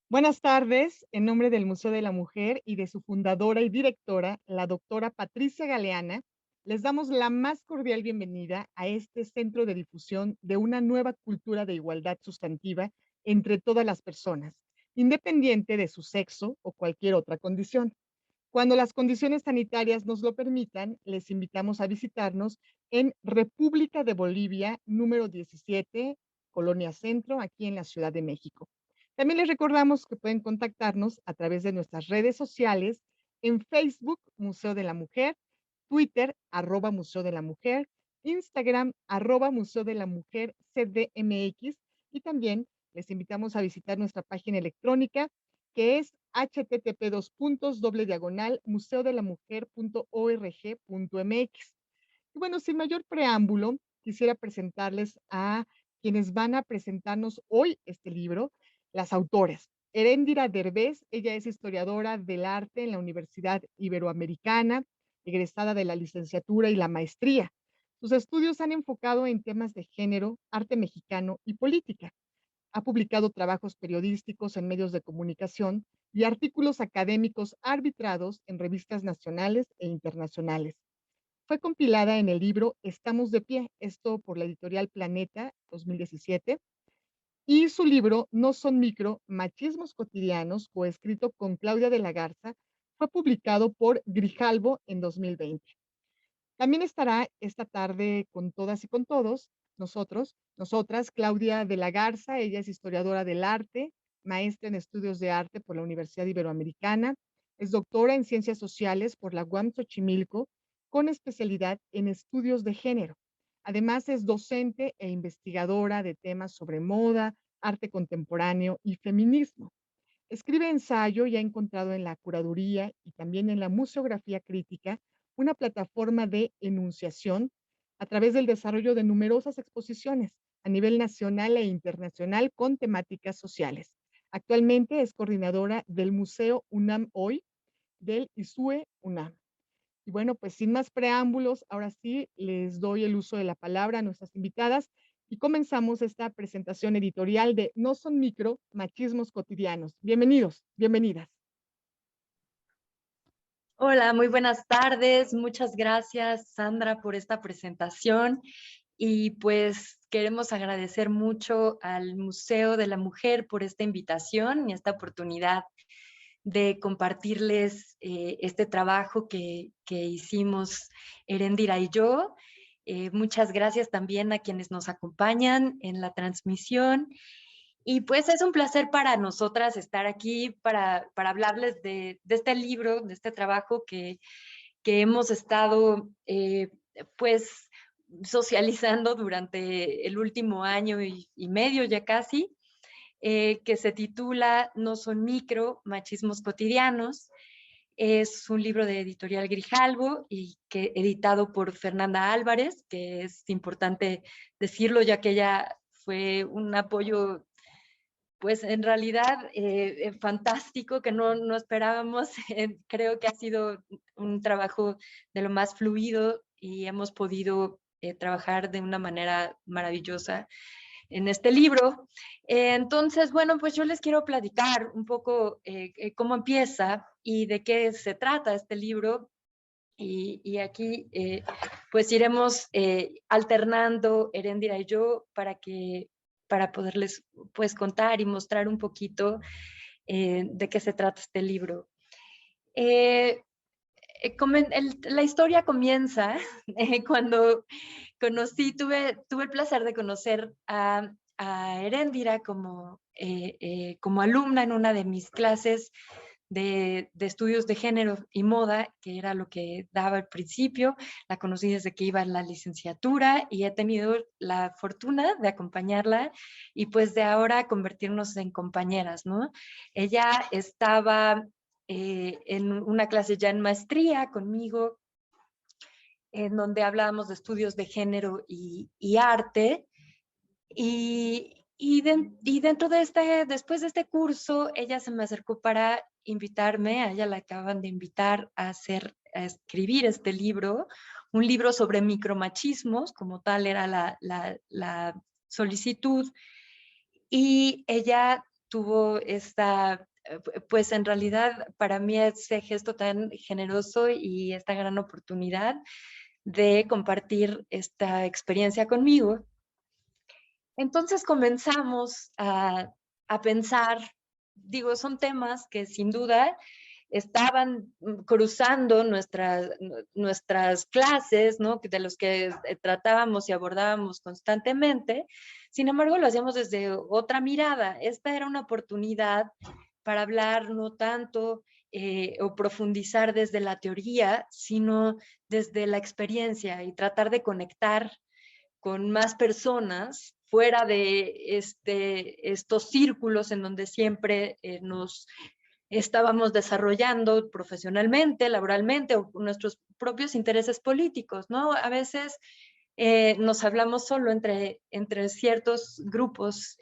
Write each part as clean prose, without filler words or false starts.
Buenas tardes, en nombre del Museo de la Mujer y de su fundadora y directora, la doctora Patricia Galeana, les damos la más cordial bienvenida a este centro de difusión de una nueva cultura de igualdad sustantiva entre todas las personas, independiente de su sexo o cualquier otra condición. Cuando las condiciones sanitarias nos lo permitan, les invitamos a visitarnos en República de Bolivia, número 17, Colonia Centro, aquí en la Ciudad de México. También les recordamos que pueden contactarnos a través de nuestras redes sociales en Facebook, Museo de la Mujer, Twitter, @Museo de la Mujer, Instagram, @Museo de la Mujer CDMX, y también les invitamos a visitar nuestra página electrónica, que es http://museodelamujer.org.mx. Y bueno, sin mayor preámbulo, quisiera presentarles a quienes van a presentarnos hoy este libro, las autoras. Heréndira Derbez, ella es historiadora del arte en la Universidad Iberoamericana, egresada de la licenciatura y la maestría. Sus estudios han enfocado en temas de género, arte mexicano y política. Ha publicado trabajos periodísticos en medios de comunicación y artículos académicos arbitrados en revistas nacionales e internacionales. Fue compilada en el libro Estamos de pie, esto por la editorial Planeta 2017, y su libro No son micro, machismos cotidianos, coescrito con Claudia de la Garza, fue publicado por Grijalbo en 2020. También estará esta tarde con todas y con todos nosotras, Claudia de la Garza. Ella es historiadora del arte, maestra en estudios de arte por la Universidad Iberoamericana, es doctora en ciencias sociales por la UAM Xochimilco, con especialidad en estudios de género. Además, es docente e investigadora de temas sobre moda, arte contemporáneo y feminismo. Escribe ensayo y ha encontrado en la curaduría y también en la museografía crítica una plataforma de enunciación a través del desarrollo de numerosas exposiciones a nivel nacional e internacional con temáticas sociales. Actualmente es coordinadora del Museo UNAM Hoy del ISUE UNAM. Y bueno, pues sin más preámbulos, ahora sí les doy el uso de la palabra a nuestras invitadas y comenzamos esta presentación editorial de No son micro, machismos cotidianos. Bienvenidos, bienvenidas. Hola, muy buenas tardes. Muchas gracias, Sandra, por esta presentación. Y pues queremos agradecer mucho al Museo de la Mujer por esta invitación y esta oportunidad de compartirles este trabajo que hicimos Erendira y yo. Muchas gracias también a quienes nos acompañan en la transmisión. Y pues es un placer para nosotras estar aquí para hablarles de este libro, de este trabajo que hemos estado pues socializando durante el último año y medio ya casi, que se titula No son micro, machismos cotidianos. Es un libro de editorial Grijalbo y que editado por Fernanda Álvarez, que es importante decirlo ya que ella fue un apoyo pues en realidad fantástico que no esperábamos. Creo que ha sido un trabajo de lo más fluido y hemos podido trabajar de una manera maravillosa en este libro. Entonces, bueno, pues yo les quiero platicar un poco cómo empieza y de qué se trata este libro. Y aquí pues iremos alternando Heréndira y yo para poderles pues contar y mostrar un poquito de qué se trata este libro. Eh, la historia comienza cuando tuve el placer de conocer a Heréndira como alumna en una de mis clases de estudios de género y moda, que era lo que daba al principio. La conocí desde que iba a la licenciatura y he tenido la fortuna de acompañarla y pues de ahora convertirnos en compañeras, ¿no? Ella estaba en una clase ya en maestría conmigo, en donde hablábamos de estudios de género y arte. Y dentro de después de este curso, ella se me acercó para invitarme, a ella la acaban de invitar a escribir este libro, un libro sobre micromachismos, como tal era la solicitud, y ella tuvo esta, pues en realidad para mí ese gesto tan generoso y esta gran oportunidad de compartir esta experiencia conmigo. Entonces comenzamos a pensar, digo, son temas que sin duda estaban cruzando nuestras clases, ¿no? De los que tratábamos y abordábamos constantemente. Sin embargo, lo hacíamos desde otra mirada. Esta era una oportunidad para hablar no tanto o profundizar desde la teoría, sino desde la experiencia y tratar de conectar con más personas fuera de estos círculos en donde siempre nos estábamos desarrollando profesionalmente, laboralmente o nuestros propios intereses políticos, ¿no? A veces nos hablamos solo entre ciertos grupos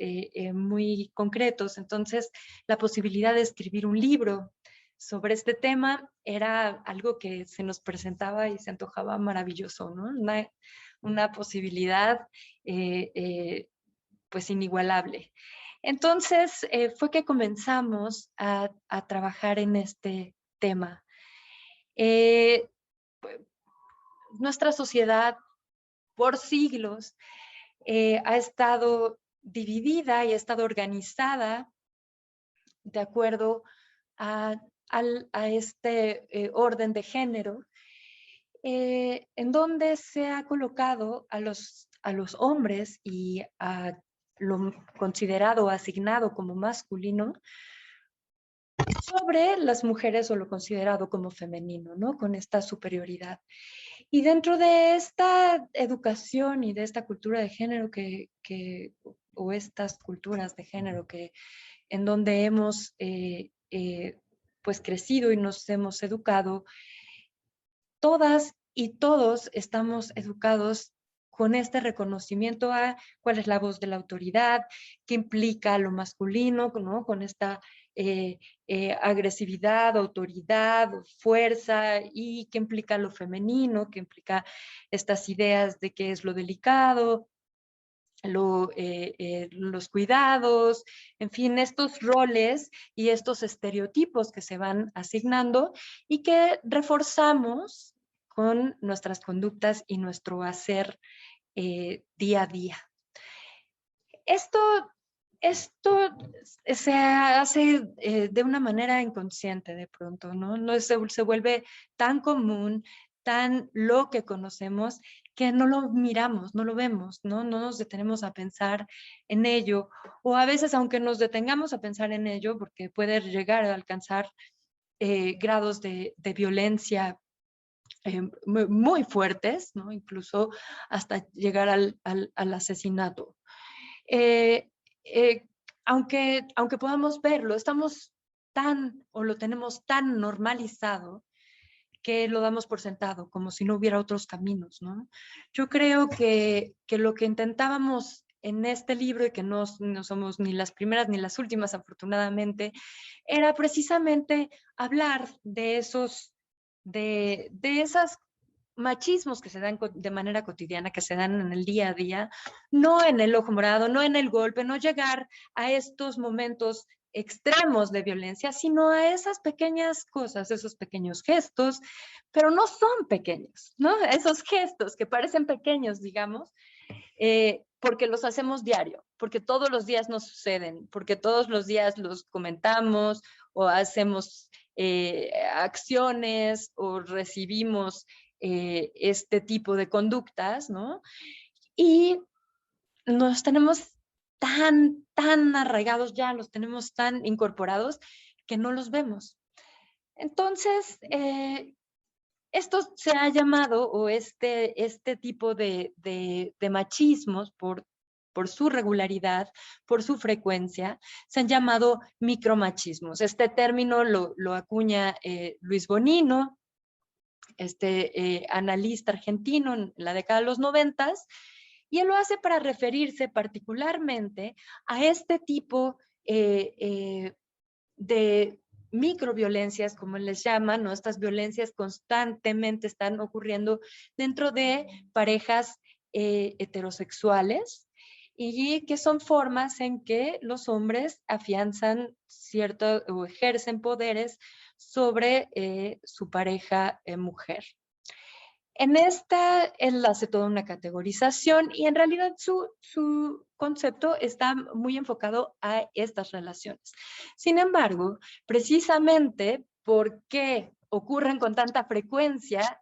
muy concretos, entonces la posibilidad de escribir un libro sobre este tema era algo que se nos presentaba y se antojaba maravilloso, ¿no? Una posibilidad pues inigualable. Entonces fue que comenzamos a trabajar en este tema. Nuestra sociedad por siglos ha estado dividida y ha estado organizada de acuerdo a este orden de género, en donde se ha colocado a los hombres y a lo considerado, asignado como masculino, sobre las mujeres o lo considerado como femenino, ¿no? Con esta superioridad. Y dentro de esta educación y de esta cultura de género o estas culturas de género en donde hemos pues crecido y nos hemos educado, todas y todos estamos educados con este reconocimiento a cuál es la voz de la autoridad, qué implica lo masculino, ¿no? Con esta agresividad, autoridad, fuerza, y qué implica lo femenino, qué implica estas ideas de qué es lo delicado, los cuidados, en fin, estos roles y estos estereotipos que se van asignando y que reforzamos con nuestras conductas y nuestro hacer día a día. Esto se hace de una manera inconsciente de pronto, ¿no? No se vuelve tan común, tan lo que conocemos, que no lo miramos, no lo vemos, ¿no? No nos detenemos a pensar en ello, o a veces aunque nos detengamos a pensar en ello, porque puede llegar a alcanzar grados de violencia muy fuertes, ¿no? Incluso hasta llegar al asesinato. Aunque podamos verlo, estamos o lo tenemos tan normalizado que lo damos por sentado, como si no hubiera otros caminos, ¿no? Yo creo que lo que intentábamos en este libro, y que no somos ni las primeras ni las últimas, afortunadamente, era precisamente hablar de esas machismos que se dan de manera cotidiana, que se dan en el día a día, no en el ojo morado, no en el golpe, no llegar a estos momentos extremos de violencia, sino a esas pequeñas cosas, esos pequeños gestos, pero no son pequeños, ¿no? Esos gestos que parecen pequeños, digamos, porque los hacemos diario, porque todos los días nos suceden, porque todos los días los comentamos o hacemos acciones o recibimos este tipo de conductas, ¿no? Y nos tenemos tan arraigados ya, los tenemos tan incorporados que no los vemos. Entonces, esto se ha llamado, o este tipo de machismos, por su regularidad, por su frecuencia, se han llamado micromachismos. Este término lo acuña Luis Bonino, analista argentino en la década de los 90, y él lo hace para referirse particularmente a este tipo de microviolencias, como les llaman, ¿no? Estas violencias constantemente están ocurriendo dentro de parejas heterosexuales y que son formas en que los hombres afianzan cierto o ejercen poderes sobre su pareja mujer. En esta, él hace toda una categorización y en realidad su concepto está muy enfocado a estas relaciones. Sin embargo, precisamente porque ocurren con tanta frecuencia,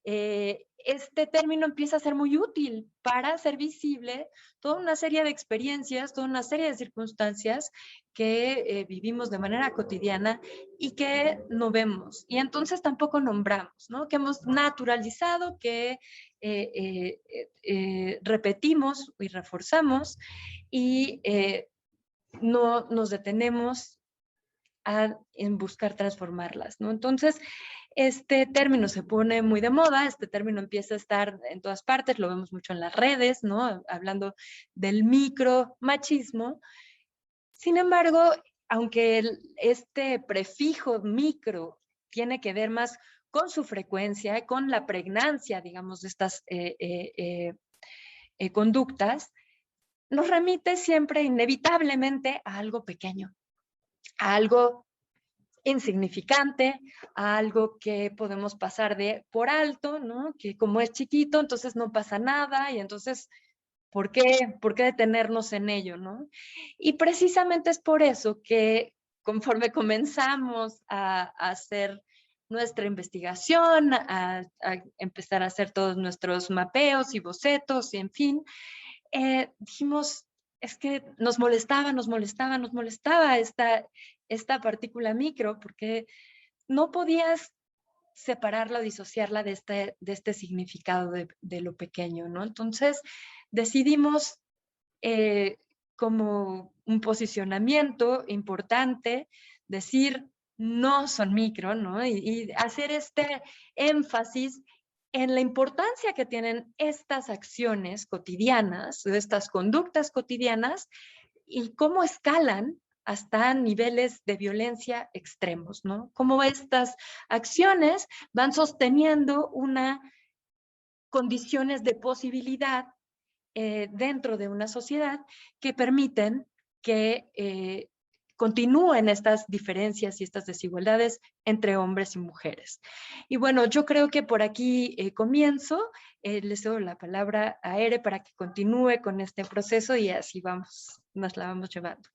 este término empieza a ser muy útil para hacer visible toda una serie de experiencias, toda una serie de circunstancias que vivimos de manera cotidiana y que no vemos. Y entonces tampoco nombramos, ¿no? Que hemos naturalizado, que repetimos y reforzamos y no nos detenemos en buscar transformarlas, ¿no? Entonces, este término se pone muy de moda, este término empieza a estar en todas partes, lo vemos mucho en las redes, ¿no? Hablando del micromachismo. Sin embargo, aunque este prefijo micro tiene que ver más con su frecuencia, con la pregnancia, digamos, de estas conductas, nos remite siempre inevitablemente a algo pequeño, a algo insignificante, a algo que podemos pasar por alto, ¿no? Que como es chiquito, entonces no pasa nada y entonces, ¿por qué detenernos en ello, no? Y precisamente es por eso que conforme comenzamos a hacer nuestra investigación, a empezar a hacer todos nuestros mapeos y bocetos, y en fin, dijimos, es que nos molestaba esta partícula micro, porque no podías separarla o disociarla de este significado de lo pequeño, ¿no? Entonces decidimos eh, como un posicionamiento importante, decir no son micro, ¿no? Y hacer este énfasis en la importancia que tienen estas acciones cotidianas, estas conductas cotidianas y cómo escalan hasta niveles de violencia extremos, ¿no? Cómo estas acciones van sosteniendo una condiciones de posibilidad dentro de una sociedad que permiten que continúen estas diferencias y estas desigualdades entre hombres y mujeres. Y bueno, yo creo que por aquí comienzo. Les doy la palabra a Ere para que continúe con este proceso y así vamos, nos la vamos llevando.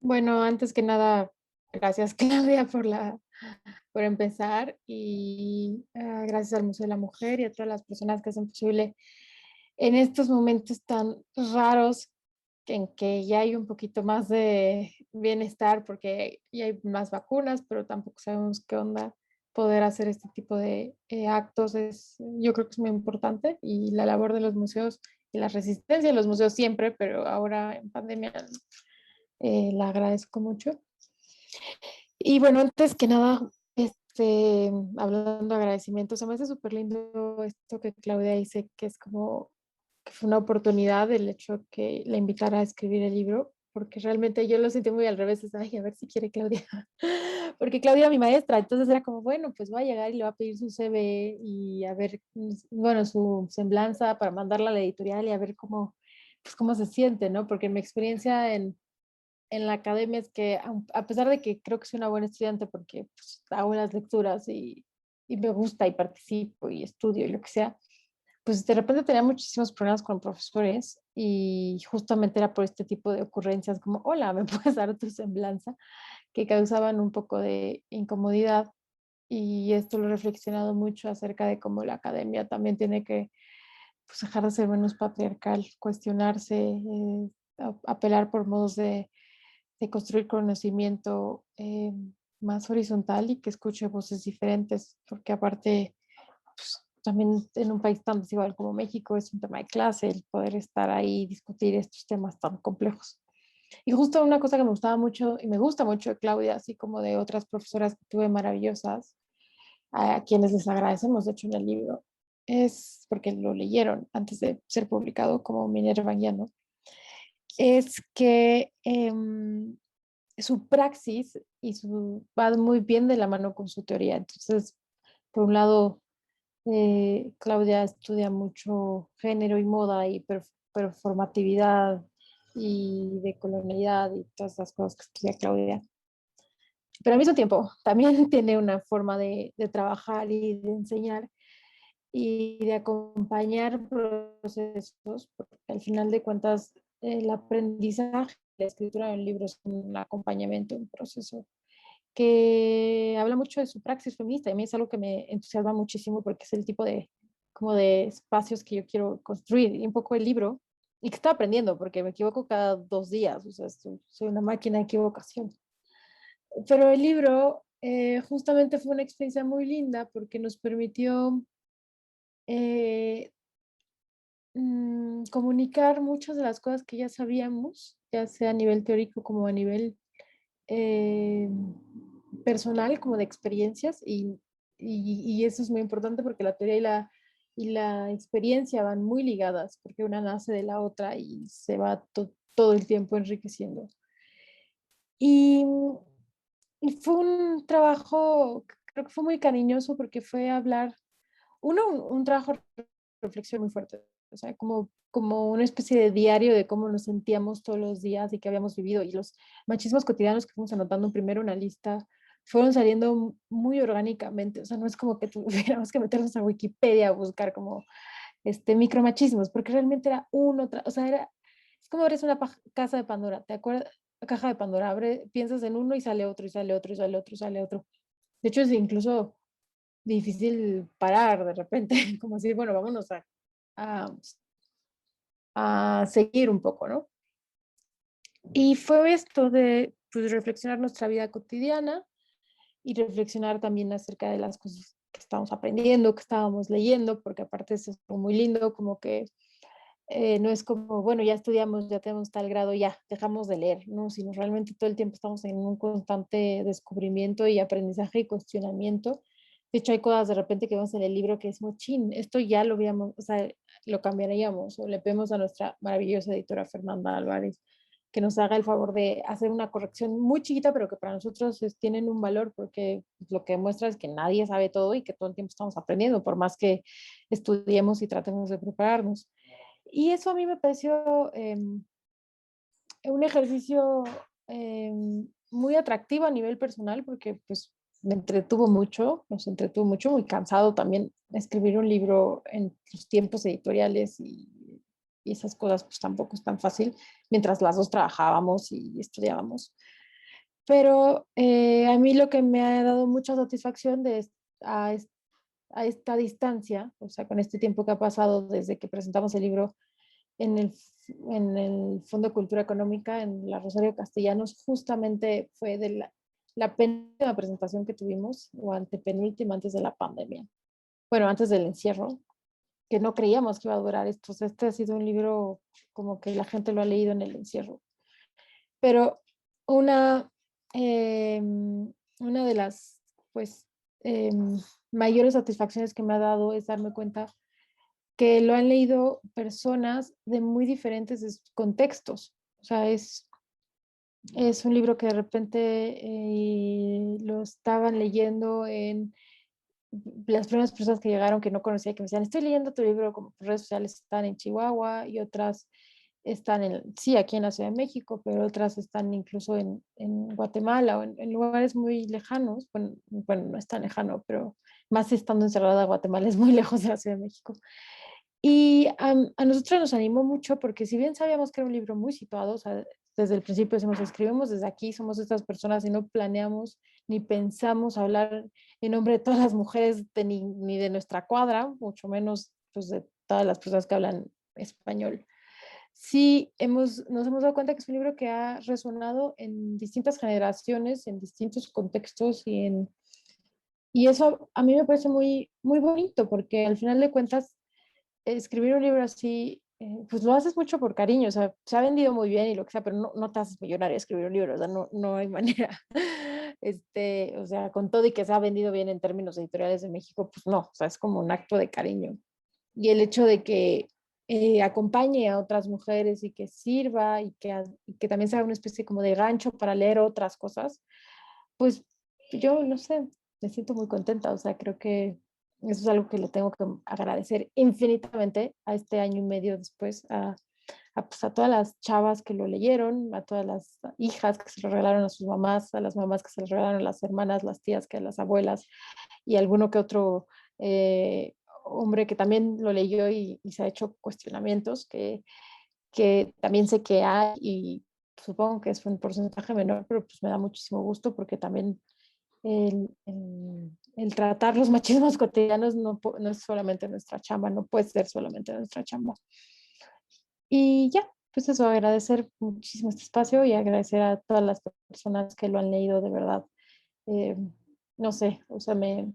Bueno, antes que nada, gracias Claudia por empezar y gracias al Museo de la Mujer y a todas las personas que hacen posible en estos momentos tan raros en que ya hay un poquito más de bienestar porque ya hay más vacunas, pero tampoco sabemos qué onda. Poder hacer este tipo de actos yo creo que es muy importante y la labor de los museos y la resistencia de los museos siempre, pero ahora en pandemia la agradezco mucho. Y bueno, antes que nada, hablando de agradecimientos, se me hace súper lindo esto que Claudia dice, que es como que fue una oportunidad el hecho que la invitara a escribir el libro, porque realmente yo lo sentí muy al revés, es, ay, a ver si quiere Claudia, porque Claudia era mi maestra, entonces era como, bueno, pues voy a llegar y le voy a pedir su CV y a ver, bueno, su semblanza para mandarla a la editorial y a ver cómo, pues cómo se siente, ¿no? Porque mi experiencia en la academia es que, a pesar de que creo que soy una buena estudiante porque pues, hago las lecturas y me gusta y participo y estudio y lo que sea, pues de repente tenía muchísimos problemas con profesores y justamente era por este tipo de ocurrencias como, hola, ¿me puedes dar tu semblanza? Que causaban un poco de incomodidad y esto lo he reflexionado mucho acerca de cómo la academia también tiene que pues, dejar de ser menos patriarcal, cuestionarse, apelar por modos de construir conocimiento más horizontal y que escuche voces diferentes, porque aparte, pues, también en un país tan desigual como México es un tema de clase el poder estar ahí y discutir estos temas tan complejos. Y justo una cosa que me gustaba mucho y me gusta mucho de Claudia, así como de otras profesoras que tuve maravillosas, a quienes les agradecemos, de hecho, en el libro, es porque lo leyeron antes de ser publicado como Minerva Guiano, es que su praxis va muy bien de la mano con su teoría. Entonces, por un lado, Claudia estudia mucho género y moda y performatividad y de colonialidad y todas esas cosas que estudia Claudia. Pero al mismo tiempo también tiene una forma de trabajar y de enseñar y de acompañar procesos, porque al final de cuentas el aprendizaje, la escritura de un libro es un acompañamiento, un proceso que habla mucho de su praxis feminista. Y a mí es algo que me entusiasma muchísimo porque es el tipo de, como de espacios que yo quiero construir. Y un poco el libro, y que estoy aprendiendo porque me equivoco cada 2 días, o sea, soy una máquina de equivocación. Pero el libro justamente fue una experiencia muy linda porque nos permitió eh, comunicar muchas de las cosas que ya sabíamos, ya sea a nivel teórico como a nivel eh, personal, como de experiencias, y eso es muy importante porque la teoría y la experiencia van muy ligadas, porque una nace de la otra y se va todo el tiempo enriqueciendo. Y, y fue un trabajo, creo que fue muy cariñoso porque fue hablar, un trabajo de reflexión muy fuerte, o sea, como una especie de diario de cómo nos sentíamos todos los días y que habíamos vivido, y los machismos cotidianos que fuimos anotando primero una lista fueron saliendo muy orgánicamente, o sea, no es como que tuviéramos que meternos a Wikipedia a buscar como micromachismos, porque realmente era uno, o sea, es como abres una casa de Pandora, ¿te acuerdas? La caja de Pandora, piensas en uno y sale otro, y sale otro, y sale otro, y sale otro. De hecho, es incluso difícil parar de repente, como decir, bueno, vámonos a, a seguir un poco, ¿no? Y fue esto de pues, reflexionar nuestra vida cotidiana y reflexionar también acerca de las cosas que estábamos aprendiendo, que estábamos leyendo, porque aparte eso es muy lindo, como que no es como, bueno, ya estudiamos, ya tenemos tal grado, ya dejamos de leer, ¿no? Sino realmente todo el tiempo estamos en un constante descubrimiento y aprendizaje y cuestionamiento. De hecho, hay cosas de repente que vemos en el libro que decimos, chin, esto ya lo habíamos, o sea, lo cambiaríamos, o le pedimos a nuestra maravillosa editora Fernanda Álvarez que nos haga el favor de hacer una corrección muy chiquita, pero que para nosotros tienen un valor, porque lo que demuestra es que nadie sabe todo y que todo el tiempo estamos aprendiendo, por más que estudiemos y tratemos de prepararnos. Y eso a mí me pareció un ejercicio muy atractivo a nivel personal porque pues me entretuvo mucho, nos entretuvo mucho, muy cansado también escribir un libro en los tiempos editoriales y esas cosas pues tampoco es tan fácil mientras las dos trabajábamos y estudiábamos. Pero a mí lo que me ha dado mucha satisfacción a, a esta distancia, o sea, con este tiempo que ha pasado desde que presentamos el libro en el Fondo de Cultura Económica, en la Rosario Castellanos, justamente fue de la penúltima presentación que tuvimos, o antepenúltima antes de la pandemia. Bueno, antes del encierro, que no creíamos que iba a durar esto. O sea, este ha sido un libro como que la gente lo ha leído en el encierro. Pero una, una de las, pues, mayores satisfacciones que me ha dado es darme cuenta que lo han leído personas de muy diferentes contextos. O sea, es un libro que de repente lo estaban leyendo en las primeras personas que llegaron que no conocía, que me decían, estoy leyendo tu libro, como por redes sociales están en Chihuahua y otras están sí, aquí en la Ciudad de México, pero otras están incluso en Guatemala o en lugares muy lejanos. Bueno, no es tan lejano, pero más estando encerrada Guatemala es muy lejos de la Ciudad de México. Y a nosotros nos animó mucho porque si bien sabíamos que era un libro muy situado, o sea, desde el principio decimos, escribimos desde aquí, somos estas personas y no planeamos ni pensamos hablar en nombre de todas las mujeres ni de nuestra cuadra, mucho menos pues, de todas las personas que hablan español. Sí, nos hemos dado cuenta que es un libro que ha resonado en distintas generaciones, en distintos contextos y eso a mí me parece muy, muy bonito porque al final de cuentas escribir un libro así, pues lo haces mucho por cariño, o sea, se ha vendido muy bien y lo que sea, pero no te haces millonario escribir un libro, o sea, no hay manera. O sea, con todo y que se ha vendido bien en términos editoriales de México, pues no, o sea, es como un acto de cariño. Y el hecho de que acompañe a otras mujeres y que sirva y que también sea una especie como de gancho para leer otras cosas, pues yo no sé, me siento muy contenta, o sea, creo que eso es algo que le tengo que agradecer infinitamente a este año y medio después, pues, a todas las chavas que lo leyeron, a todas las hijas que se lo regalaron a sus mamás, a las mamás que se lo regalaron a las hermanas, las tías, que a las abuelas, y alguno que otro hombre que también lo leyó y se ha hecho cuestionamientos que también sé que hay, y supongo que es un porcentaje menor, pero pues me da muchísimo gusto porque también el tratar los machismos cotidianos no es solamente nuestra chamba, no puede ser solamente nuestra chamba. Y ya, pues eso, agradecer muchísimo este espacio y agradecer a todas las personas que lo han leído, de verdad. Eh, no sé, o sea, me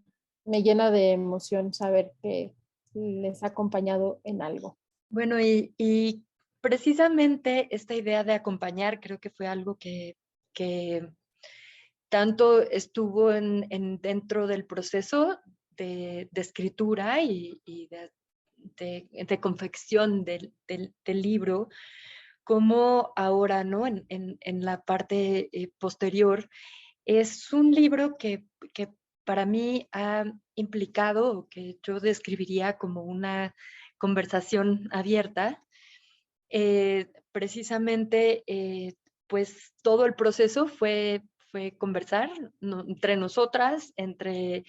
llena de emoción saber que les ha acompañado en algo. Bueno, y precisamente esta idea de acompañar creo que fue algo que tanto estuvo dentro del proceso de escritura y de confección del libro, como ahora, ¿no? En la parte posterior. Es un libro que para mí ha implicado, o que yo describiría como una conversación abierta. Precisamente, pues todo el proceso fue conversar entre nosotras, entre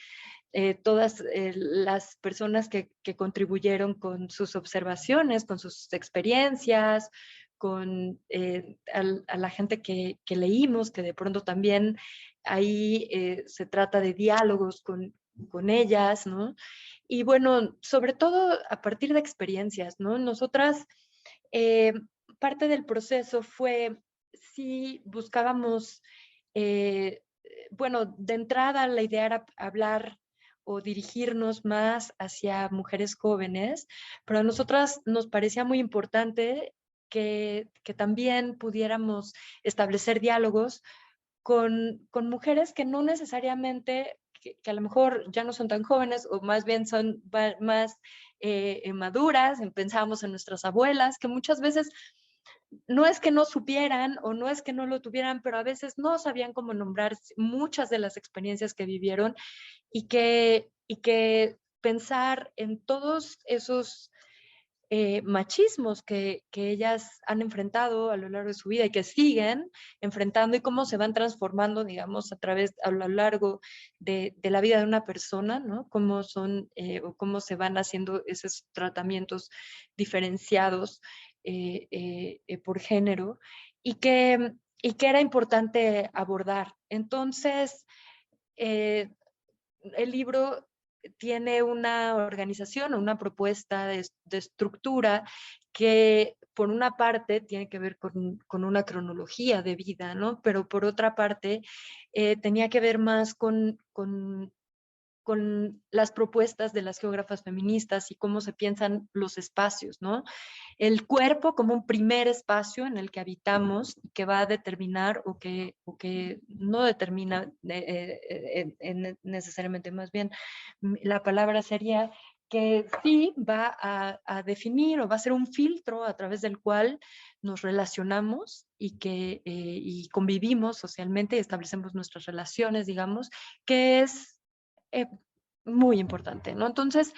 todas las personas que contribuyeron con sus observaciones, con sus experiencias, con a la gente que leímos, que de pronto también ahí se trata de diálogos con ellas, ¿no? Y bueno, sobre todo a partir de experiencias, ¿no? Nosotras, eh, parte del proceso fue, si buscábamos, bueno, de entrada la idea era hablar o dirigirnos más hacia mujeres jóvenes, pero a nosotras nos parecía muy importante que también pudiéramos establecer diálogos con mujeres que no necesariamente, que a lo mejor ya no son tan jóvenes, o más bien son más maduras. Pensábamos en nuestras abuelas, que muchas veces no es que no supieran o no es que no lo tuvieran, pero a veces no sabían cómo nombrar muchas de las experiencias que vivieron, y que pensar en todos esos machismos que ellas han enfrentado a lo largo de su vida y que siguen enfrentando, y cómo se van transformando, digamos, a lo largo de la vida de una persona, ¿no? Cómo son o cómo se van haciendo esos tratamientos diferenciados por género, y que era importante abordar. Entonces, eh, el libro tiene una organización o una propuesta de estructura que, por una parte, tiene que ver con una cronología de vida, ¿no? Pero por otra parte, tenía que ver más con las propuestas de las geógrafas feministas y cómo se piensan los espacios, ¿no? El cuerpo como un primer espacio en el que habitamos, que va a determinar o que no determina necesariamente, más bien la palabra sería que sí va a definir, o va a ser un filtro a través del cual nos relacionamos y convivimos socialmente y establecemos nuestras relaciones, digamos, que es eh, muy importante, ¿no? Entonces,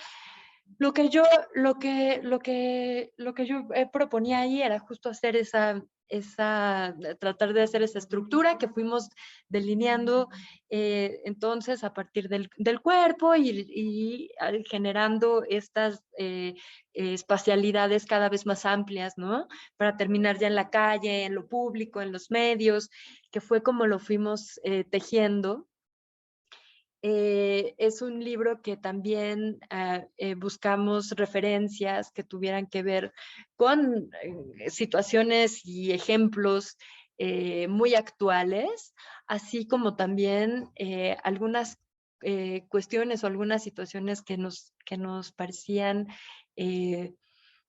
lo que yo proponía ahí era justo hacer tratar de hacer esa estructura que fuimos delineando, entonces, a partir del cuerpo, y generando estas espacialidades cada vez más amplias, ¿no? Para terminar ya en la calle, en lo público, en los medios, que fue como lo fuimos tejiendo. Es un libro que también buscamos referencias que tuvieran que ver con situaciones y ejemplos muy actuales, así como también algunas cuestiones o algunas situaciones que nos parecían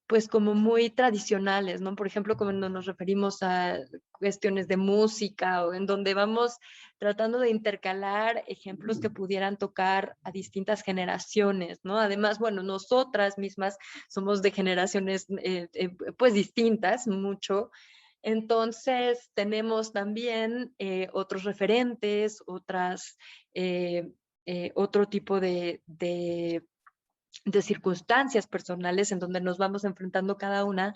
pues como muy tradicionales, ¿no? Por ejemplo, cuando nos referimos a cuestiones de música, o en donde vamos tratando de intercalar ejemplos que pudieran tocar a distintas generaciones, ¿no? Además, bueno, nosotras mismas somos de generaciones pues distintas, mucho. Entonces, tenemos también otros referentes, otro tipo de circunstancias personales en donde nos vamos enfrentando cada una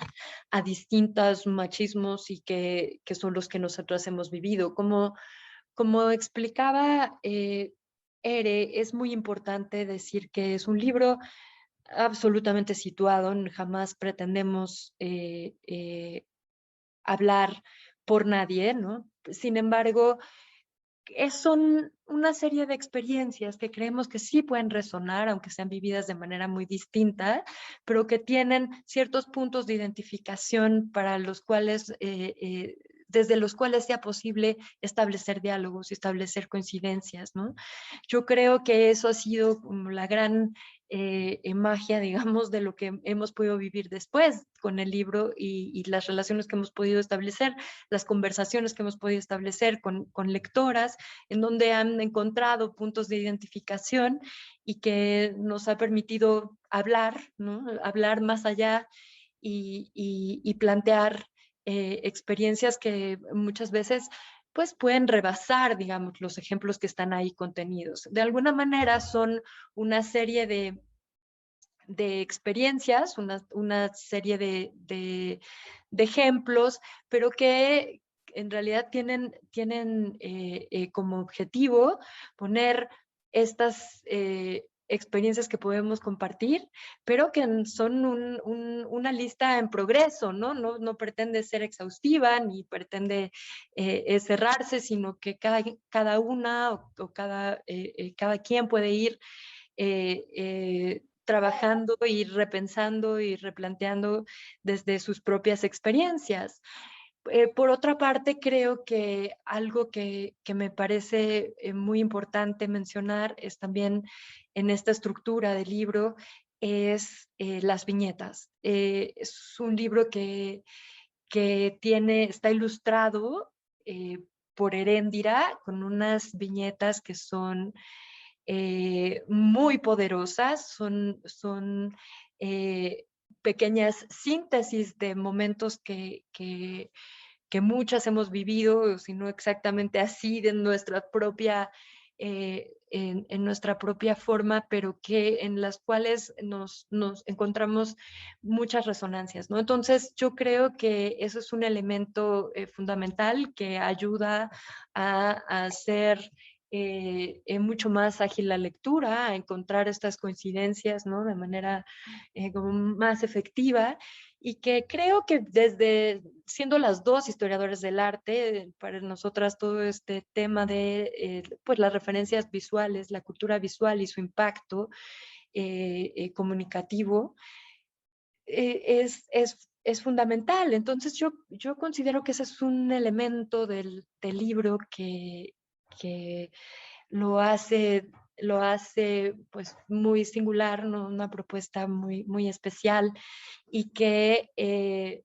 a distintos machismos y que son los que nosotros hemos vivido. Como explicaba Ere, es muy importante decir que es un libro absolutamente situado, jamás pretendemos hablar por nadie, ¿no? Sin embargo, son una serie de experiencias que creemos que sí pueden resonar, aunque sean vividas de manera muy distinta, pero que tienen ciertos puntos de identificación para los cuales, desde los cuales sea posible establecer diálogos y establecer coincidencias, ¿no? Yo creo que eso ha sido como la gran magia, digamos, de lo que hemos podido vivir después con el libro y las relaciones que hemos podido establecer, las conversaciones que hemos podido establecer con lectoras, en donde han encontrado puntos de identificación y que nos ha permitido hablar, ¿no? Hablar más allá y plantear experiencias que muchas veces pues pueden rebasar, digamos, los ejemplos que están ahí contenidos. De alguna manera son una serie de experiencias, una serie de ejemplos, pero que en realidad tienen como objetivo poner estas experiencias que podemos compartir, pero que son una lista en progreso, ¿no? No pretende ser exhaustiva ni pretende cerrarse, sino que cada una o cada quien puede ir trabajando y repensando y replanteando desde sus propias experiencias. Por otra parte, creo que algo que me parece muy importante mencionar es también en esta estructura del libro es las viñetas. Es un libro que está ilustrado por Heréndira con unas viñetas que son muy poderosas, son pequeñas síntesis de momentos que muchas hemos vivido, si no exactamente así, de nuestra propia, en nuestra propia forma, pero que en las cuales nos encontramos muchas resonancias, ¿no? Entonces, yo creo que eso es un elemento fundamental que ayuda a hacer mucho más ágil la lectura, a encontrar estas coincidencias, ¿no? De manera como más efectiva y que creo que desde siendo las dos historiadores del arte, para nosotras todo este tema de pues las referencias visuales, la cultura visual y su impacto comunicativo es fundamental. Entonces yo considero que ese es un elemento del libro que lo hace pues muy singular, ¿no? Una propuesta muy especial y que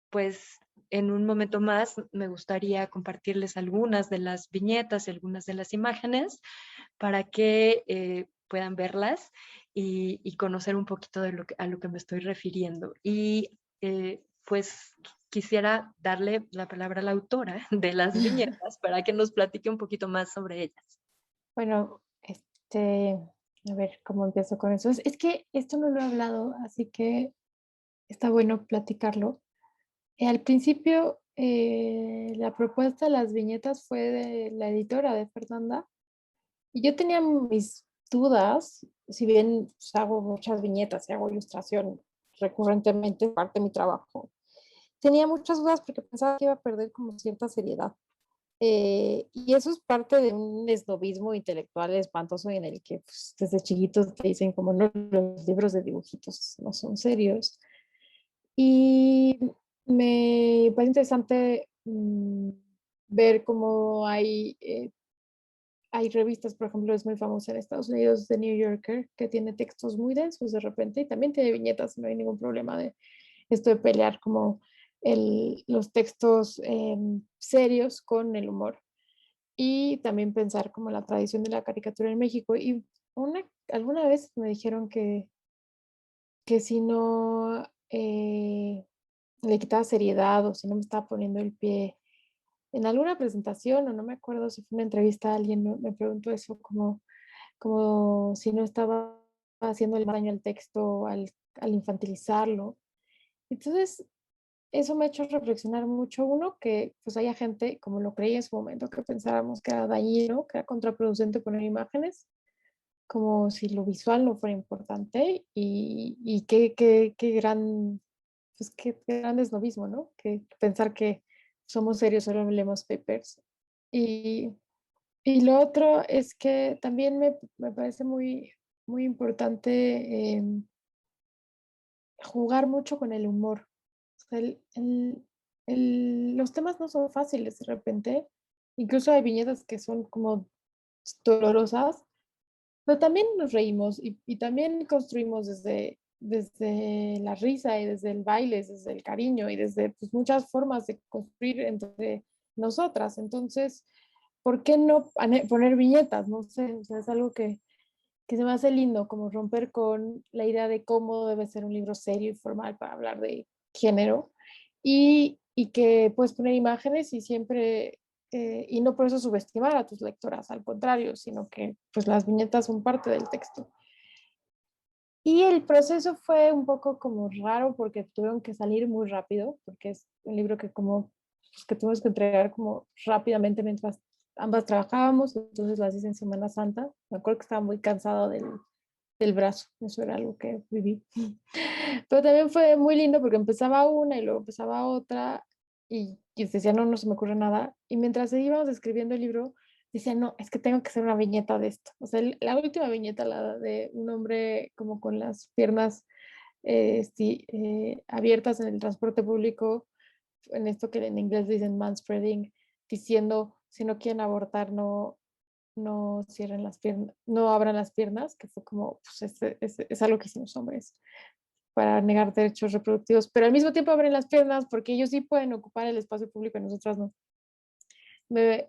pues en un momento más me gustaría compartirles algunas de las viñetas y algunas de las imágenes para que puedan verlas y conocer un poquito de a lo que me estoy refiriendo. Y pues quisiera darle la palabra a la autora de las viñetas para que nos platique un poquito más sobre ellas. Bueno, a ver cómo empiezo con eso. Es que esto no lo he hablado, así que está bueno platicarlo. Al principio, la propuesta de las viñetas fue de la editora de Fernanda y yo tenía mis dudas, si bien pues, hago muchas viñetas y hago ilustración recurrentemente, parte de mi trabajo. Tenía muchas dudas porque pensaba que iba a perder como cierta seriedad. Y eso es parte de un esnobismo intelectual espantoso en el que pues, desde chiquitos te dicen como no, los libros de dibujitos no son serios. Y me parece interesante ver cómo hay revistas, por ejemplo, es muy famosa en Estados Unidos, The New Yorker, que tiene textos muy densos de repente y también tiene viñetas, no hay ningún problema de esto de pelear como los textos serios con el humor y también pensar como la tradición de la caricatura en México. Y alguna vez me dijeron que si no le quitaba seriedad o si no me estaba poniendo el pie en alguna presentación o no me acuerdo si fue una entrevista, alguien me preguntó eso como si no estaba haciendo daño al texto al infantilizarlo. Entonces, eso me ha hecho reflexionar mucho. Uno, que pues haya gente, como lo creí en su momento, que pensábamos que era dañino, que era contraproducente poner imágenes, como si lo visual no fuera importante, y qué gran, pues qué gran desnovismo, ¿no? Que pensar que somos serios, solo leemos papers. Y, y lo otro es que también me parece muy importante jugar mucho con el humor. O sea, los temas no son fáciles de repente. Incluso hay viñetas que son como dolorosas, pero también nos reímos y también construimos desde la risa y desde el baile, desde el cariño y desde pues, muchas formas de construir entre nosotras. Entonces, ¿por qué no poner viñetas? No sé, o sea, es algo que se me hace lindo, como romper con la idea de cómo debe ser un libro serio y formal para hablar de género, y que puedes poner imágenes y siempre, y no por eso subestimar a tus lectoras, al contrario, sino que pues las viñetas son parte del texto. Y el proceso fue un poco como raro porque tuvieron que salir muy rápido, porque es un libro que como pues, que tuvimos que entregar como rápidamente mientras ambas trabajábamos, entonces las hice en Semana Santa. Me acuerdo que estaba muy cansada del brazo, eso era algo que viví. Pero también fue muy lindo porque empezaba una y luego empezaba otra y decía, no, no se me ocurre nada. Y mientras íbamos escribiendo el libro, decía, no, es que tengo que hacer una viñeta de esto. O sea, la última viñeta, la de un hombre como con las piernas sí, abiertas en el transporte público, en esto que en inglés dicen manspreading, diciendo, si no quieren abortar, no cierren las piernas, no abran las piernas, que fue como, pues es algo que hicimos hombres para negar derechos reproductivos, pero al mismo tiempo abren las piernas porque ellos sí pueden ocupar el espacio público y nosotras no.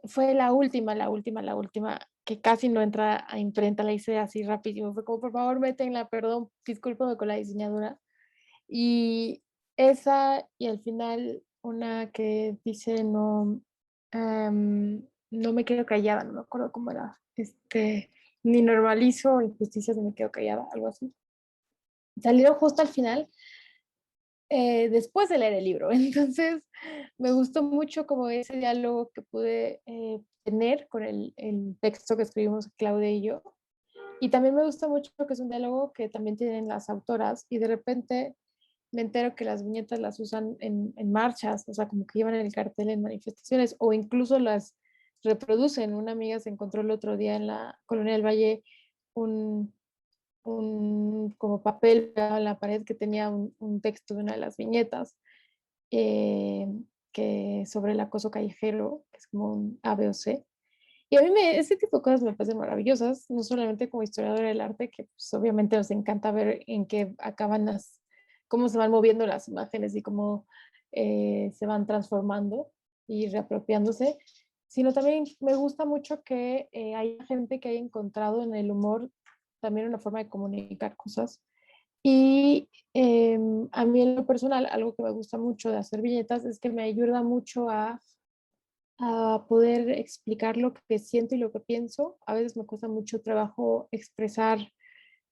Fue la última, que casi no entra a imprenta, la hice así rapidísimo, fue como, por favor, métenla, perdón, discúlpame con la diseñadora. Y esa, y al final una que dice, no, no me quedo callada, no me acuerdo cómo era, ni normalizo injusticias ni me quedo callada, algo así. Salieron justo al final, después de leer el libro. Entonces, me gustó mucho como ese diálogo que pude tener con el texto que escribimos Claudia y yo. Y también me gusta mucho que es un diálogo que también tienen las autoras y de repente me entero que las viñetas las usan en marchas, o sea, como que llevan el cartel en manifestaciones o incluso las reproducen. Una amiga se encontró el otro día en la Colonia del Valle un, un como papel pegado en la pared que tenía un texto de una de las viñetas eh, que sobre el acoso callejero, que es como un A, B o C. Y a mí ese tipo de cosas me parecen maravillosas, no solamente como historiadora del arte, que pues, obviamente nos encanta ver en qué acaban cómo se van moviendo las imágenes y cómo se van transformando y reapropiándose, sino también me gusta mucho que hay gente que haya encontrado en el humor también una forma de comunicar cosas. Y a mí en lo personal, algo que me gusta mucho de hacer viñetas es que me ayuda mucho a poder explicar lo que siento y lo que pienso. A veces me cuesta mucho trabajo expresar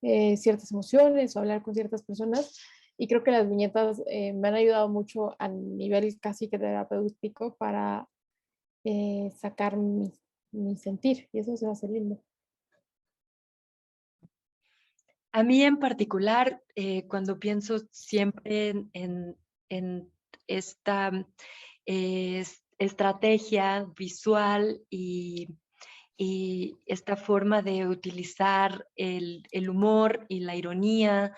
ciertas emociones o hablar con ciertas personas. Y creo que las viñetas me han ayudado mucho a nivel casi que terapéutico para sacar mi sentir. Y eso se hace lindo. A mí en particular, cuando pienso siempre en esta estrategia visual y esta forma de utilizar el humor y la ironía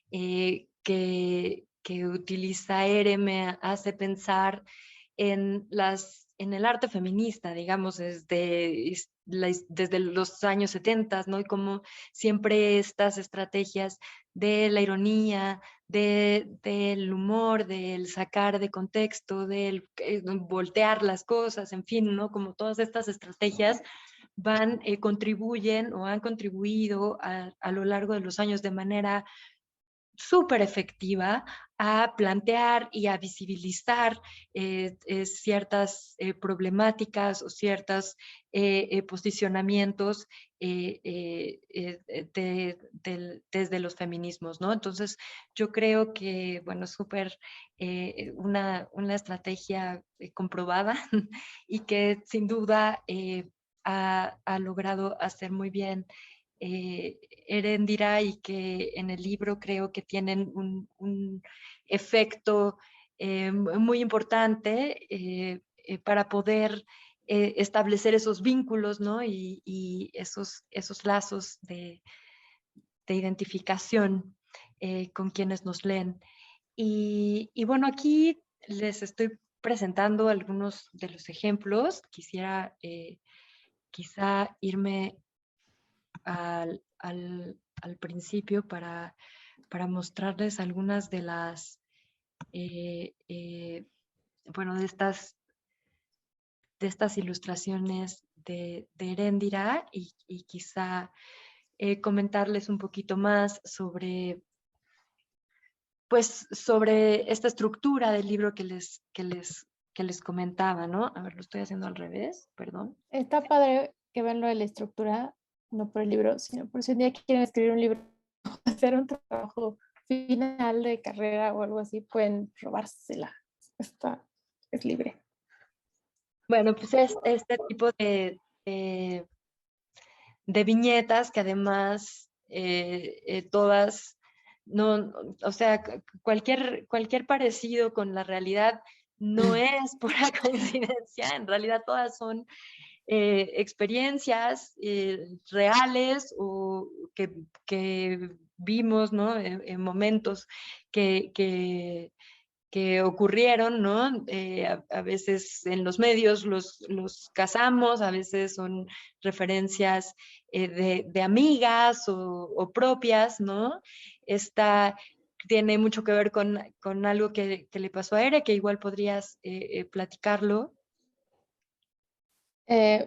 que utiliza Ere, me hace pensar en el arte feminista, digamos, desde los años 70, ¿no? Y como siempre estas estrategias de la ironía, del humor, del sacar de contexto, del voltear las cosas, en fin, ¿no? Como todas estas estrategias contribuyen o han contribuido a lo largo de los años de manera súper efectiva a plantear y a visibilizar ciertas problemáticas o ciertos posicionamientos desde los feminismos, ¿no? Entonces, yo creo que, bueno, es súper una estrategia comprobada y que sin duda ha logrado hacer muy bien Erendira, y que en el libro creo que tienen un efecto muy importante para poder establecer esos vínculos, ¿no? Y esos lazos de identificación con quienes nos leen. Y bueno, aquí les estoy presentando algunos de los ejemplos. Quisiera quizá irme al principio para mostrarles algunas de las, bueno, de estas ilustraciones de Erendira y quizá comentarles un poquito más sobre, pues, sobre esta estructura del libro que les comentaba, ¿no? A ver, lo estoy haciendo al revés, perdón. Está padre que vean lo de la estructura, no por el libro, sino por si un día quieren escribir un libro, hacer un trabajo final de carrera o algo así, pueden robársela. Es libre. Bueno, pues es este tipo de viñetas que además todas, no, o sea, cualquier parecido con la realidad no es pura coincidencia, en realidad todas son experiencias reales o que vimos, ¿no? En momentos que ocurrieron, ¿no? A veces en los medios los cazamos, a veces son referencias de amigas o propias, ¿no? Esta tiene mucho que ver con algo que le pasó a Ere, que igual podrías platicarlo.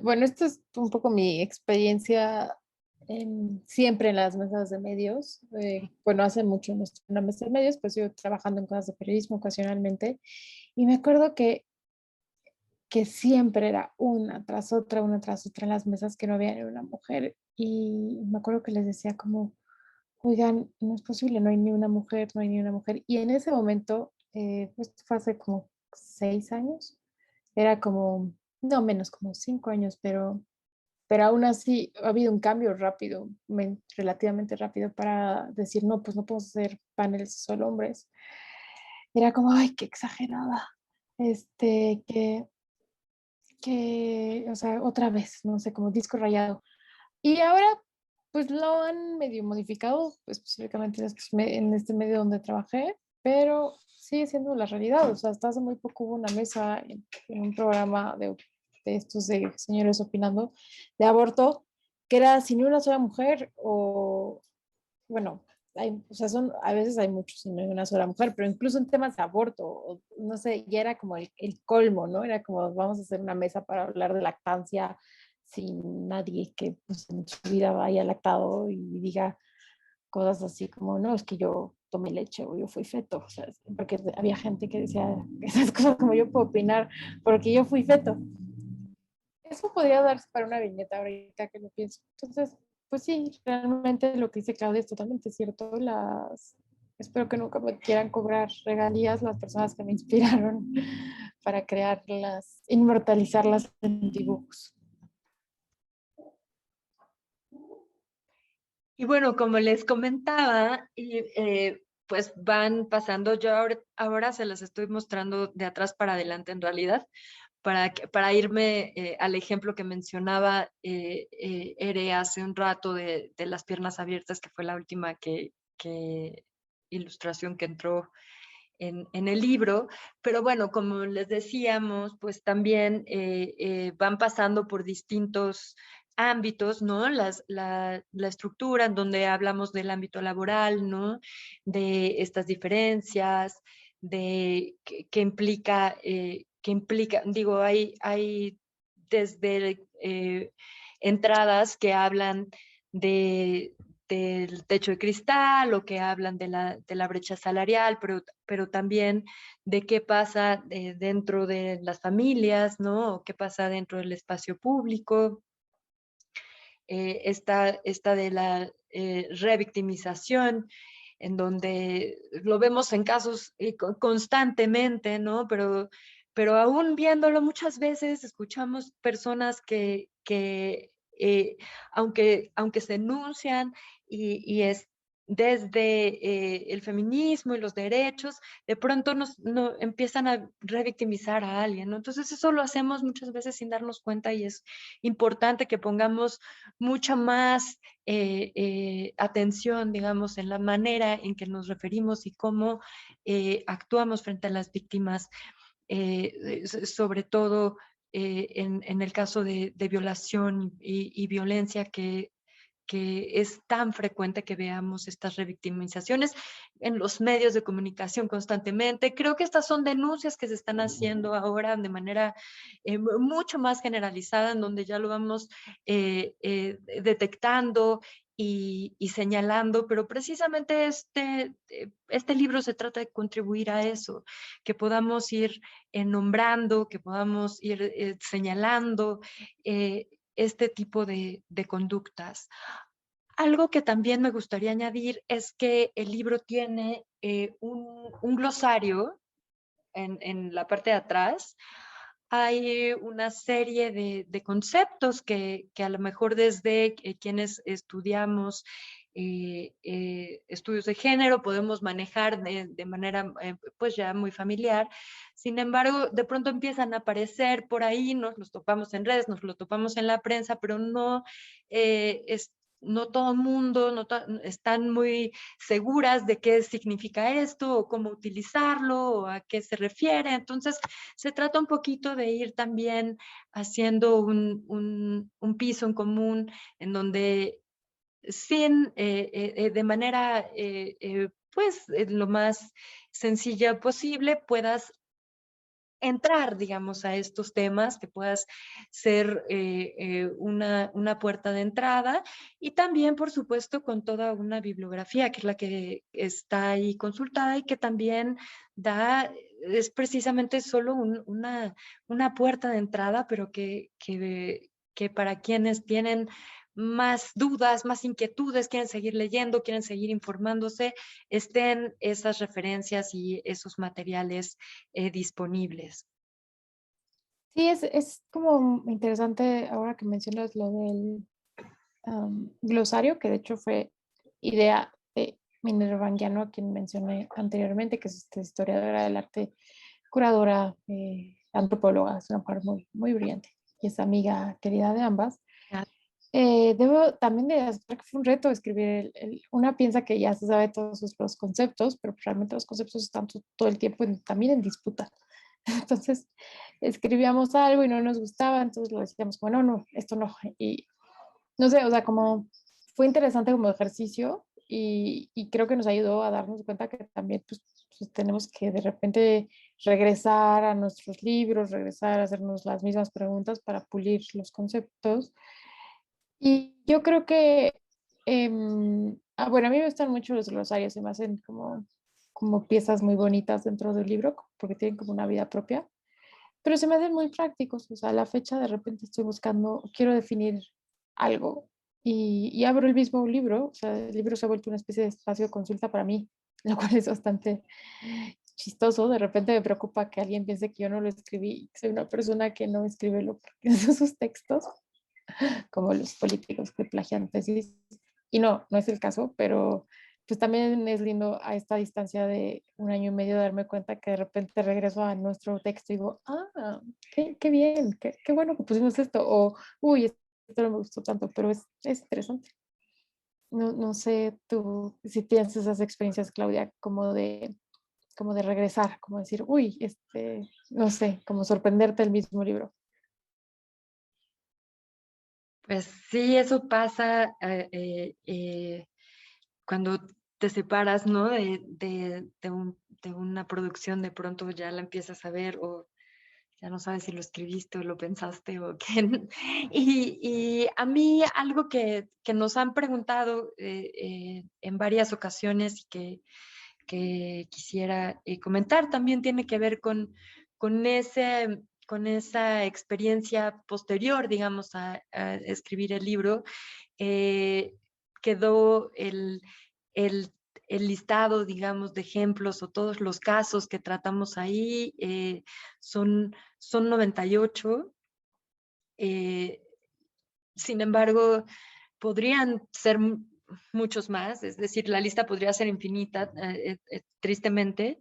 Bueno, esto es un poco mi experiencia siempre en las mesas de medios. Bueno, hace mucho no estoy en una mesa de medios, pues yo trabajando en cosas de periodismo ocasionalmente. Y me acuerdo que siempre era una tras otra en las mesas que no había ni una mujer. Y me acuerdo que les decía como, oigan, no es posible, no hay ni una mujer, no hay ni una mujer. Y en ese momento, pues fue hace como 6 años, era como, no menos, como 5 años, pero aún así ha habido un cambio rápido, relativamente rápido para decir, no, pues no podemos hacer paneles solo hombres. Era como, ay, qué exagerada. Este, o sea, otra vez, no sé, como disco rayado. Y ahora, pues lo han medio modificado, específicamente en este medio donde trabajé, pero sigue siendo la realidad. O sea, hasta hace muy poco hubo una mesa en un programa de estos de señores opinando de aborto, que era sin una sola mujer o, bueno, o sea, a veces hay muchos y no hay una sola mujer, pero incluso en temas de aborto, no sé, ya era como el colmo, ¿no? Era como, vamos a hacer una mesa para hablar de lactancia sin nadie que pues, en su vida haya lactado y diga cosas así como, no, es que yo tomé leche o yo fui feto, o sea, porque había gente que decía esas cosas como yo puedo opinar porque yo fui feto. Eso podría darse para una viñeta ahorita que lo pienso. Entonces, pues sí, realmente lo que dice Claudia es totalmente cierto. Espero que nunca me quieran cobrar regalías las personas que me inspiraron para crearlas, inmortalizarlas en dibujos. Y bueno, como les comentaba, pues van pasando, yo ahora se las estoy mostrando de atrás para adelante en realidad, para irme al ejemplo que mencionaba Ere hace un rato de las piernas abiertas, que fue la última ilustración que entró en el libro. Pero bueno, como les decíamos, pues también van pasando por distintos ámbitos, ¿no? La estructura en donde hablamos del ámbito laboral, ¿no? De estas diferencias, de qué implica, digo, hay desde entradas que hablan de del techo de cristal, o que hablan de la brecha salarial, pero también de qué pasa dentro de las familias, ¿no? O qué pasa dentro del espacio público. Esta de la revictimización, en donde lo vemos en casos constantemente, ¿no? Pero aún viéndolo muchas veces escuchamos personas que aunque se enuncian y es desde el feminismo y los derechos, de pronto no, empiezan a revictimizar a alguien, ¿no? Entonces eso lo hacemos muchas veces sin darnos cuenta, y es importante que pongamos mucha más atención, digamos, en la manera en que nos referimos y cómo actuamos frente a las víctimas, sobre todo en el caso de violación y violencia, que es tan frecuente que veamos estas revictimizaciones en los medios de comunicación constantemente. Creo que estas son denuncias que se están haciendo ahora de manera mucho más generalizada, en donde ya lo vamos detectando y señalando, pero precisamente este libro se trata de contribuir a eso, que podamos ir nombrando, que podamos ir señalando este tipo de conductas. Algo que también me gustaría añadir es que el libro tiene un glosario en la parte de atrás. Hay una serie de conceptos que a lo mejor desde quienes estudiamos estudios de género podemos manejar de manera pues ya muy familiar. Sin embargo, de pronto empiezan a aparecer por ahí, nos los topamos en redes, nos lo topamos en la prensa, pero no no todo el mundo están muy seguras de qué significa esto, o cómo utilizarlo, o a qué se refiere. Entonces, se trata un poquito de ir también haciendo un piso en común, en donde de manera pues lo más sencilla posible puedas entrar, digamos, a estos temas, que puedas ser una puerta de entrada, y también, por supuesto, con toda una bibliografía, que es la que está ahí consultada y que también es precisamente solo una puerta de entrada, pero que para quienes tienen más dudas, más inquietudes, quieren seguir leyendo, quieren seguir informándose, estén esas referencias y esos materiales disponibles. Sí, es como interesante ahora que mencionas lo del glosario, que de hecho fue idea de Minerva Anguiano, a quien mencioné anteriormente, que es esta historiadora del arte, curadora, antropóloga, es una mujer muy, muy brillante y es amiga querida de ambas. Debo también de aceptar que fue un reto escribir. Una piensa que ya se sabe todos los conceptos, pero realmente los conceptos están todo el tiempo también en disputa. Entonces, escribíamos algo y no nos gustaba, entonces lo decíamos como, no, no, esto no. Y no sé, o sea, como fue interesante como ejercicio y creo que nos ayudó a darnos cuenta que también pues tenemos que de repente regresar a nuestros libros, regresar a hacernos las mismas preguntas para pulir los conceptos. Y yo creo que, bueno, a mí me gustan mucho los glosarios, se me hacen como piezas muy bonitas dentro del libro, porque tienen como una vida propia, pero se me hacen muy prácticos, o sea, a la fecha de repente estoy buscando, quiero definir algo y abro el mismo libro, o sea, el libro se ha vuelto una especie de espacio de consulta para mí, lo cual es bastante chistoso. De repente me preocupa que alguien piense que yo no lo escribí, que soy una persona que no escribe lo que son sus textos, como los políticos que plagian tesis. Y no, no es el caso, pero pues también es lindo a esta distancia de un año y medio darme cuenta que de repente regreso a nuestro texto y digo, qué bien, qué bueno que pusimos esto, o uy, esto no me gustó tanto, pero es interesante. No, no sé tú si tienes esas experiencias, Claudia, como de regresar, como decir, uy, no sé, como sorprenderte el mismo libro. Pues sí, eso pasa cuando te separas, ¿no? De una producción, de pronto ya la empiezas a ver, o ya no sabes si lo escribiste o lo pensaste o qué. Y a mí algo que nos han preguntado en varias ocasiones y que quisiera comentar también tiene que ver con esa experiencia posterior, digamos, a escribir el libro. eh, Quedó el, el listado, digamos, de ejemplos o todos los casos que tratamos ahí. Son 98. eh, Sin embargo, podrían ser muchos más, es decir, la lista podría ser infinita, tristemente.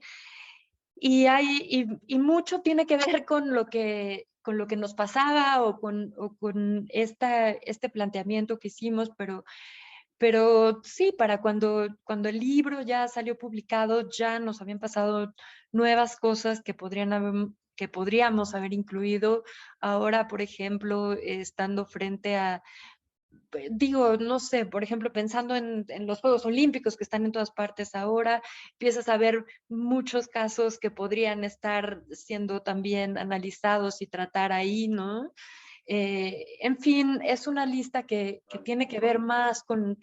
Y mucho tiene que ver con lo que nos pasaba o con este planteamiento que hicimos, pero sí, para cuando el libro ya salió publicado, ya nos habían pasado nuevas cosas que podríamos haber incluido. Ahora, por ejemplo, estando frente a, digo, no sé, por ejemplo, pensando en los Juegos Olímpicos que están en todas partes ahora, empiezas a ver muchos casos que podrían estar siendo también analizados y tratar ahí, ¿no? En fin, es una lista que tiene que ver más con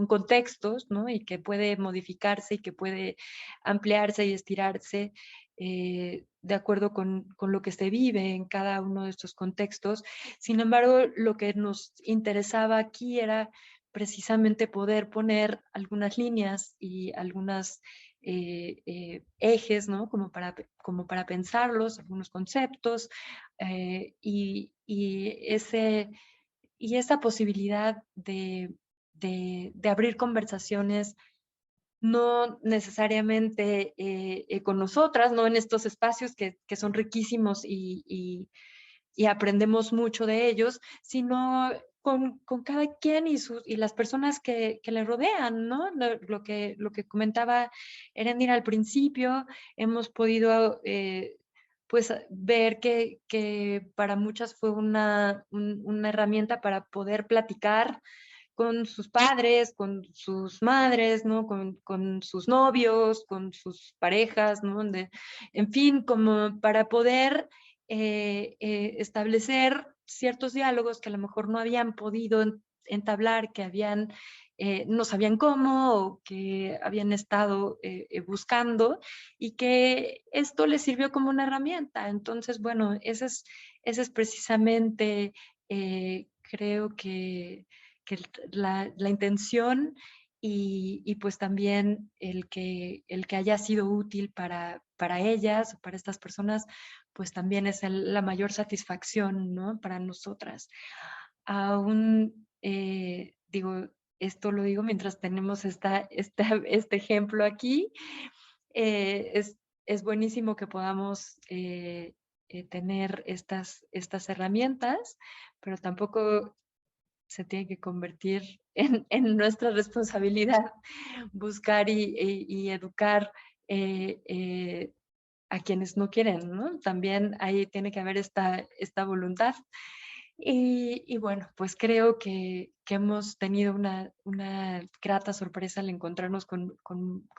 contextos, ¿no? Y que puede modificarse y que puede ampliarse y estirarse de acuerdo con lo que se vive en cada uno de estos contextos. Sin embargo, lo que nos interesaba aquí era precisamente poder poner algunas líneas y algunas ejes, ¿no? Como para pensarlos, algunos conceptos, y esa posibilidad de abrir conversaciones, no necesariamente con nosotras, no en estos espacios que son riquísimos y aprendemos mucho de ellos, sino con cada quien y las personas que le rodean, ¿no? Lo que comentaba Erendira al principio, hemos podido pues ver que para muchas fue una herramienta para poder platicar con sus padres, con sus madres, ¿no? Con sus novios, con sus parejas, ¿no? En fin, como para poder establecer ciertos diálogos que a lo mejor no habían podido entablar, no sabían cómo o que habían estado buscando, y que esto les sirvió como una herramienta. Entonces, bueno, ese es precisamente, creo que la intención y pues también el que haya sido útil para ellas, para estas personas, pues también es la mayor satisfacción, ¿no? Para nosotras. Aún, digo, esto lo digo mientras tenemos este ejemplo aquí. Es buenísimo que podamos tener estas herramientas, pero tampoco se tiene que convertir en nuestra responsabilidad buscar y educar a quienes no quieren, ¿no? También ahí tiene que haber esta voluntad. Y bueno, pues creo que hemos tenido una grata sorpresa al encontrarnos con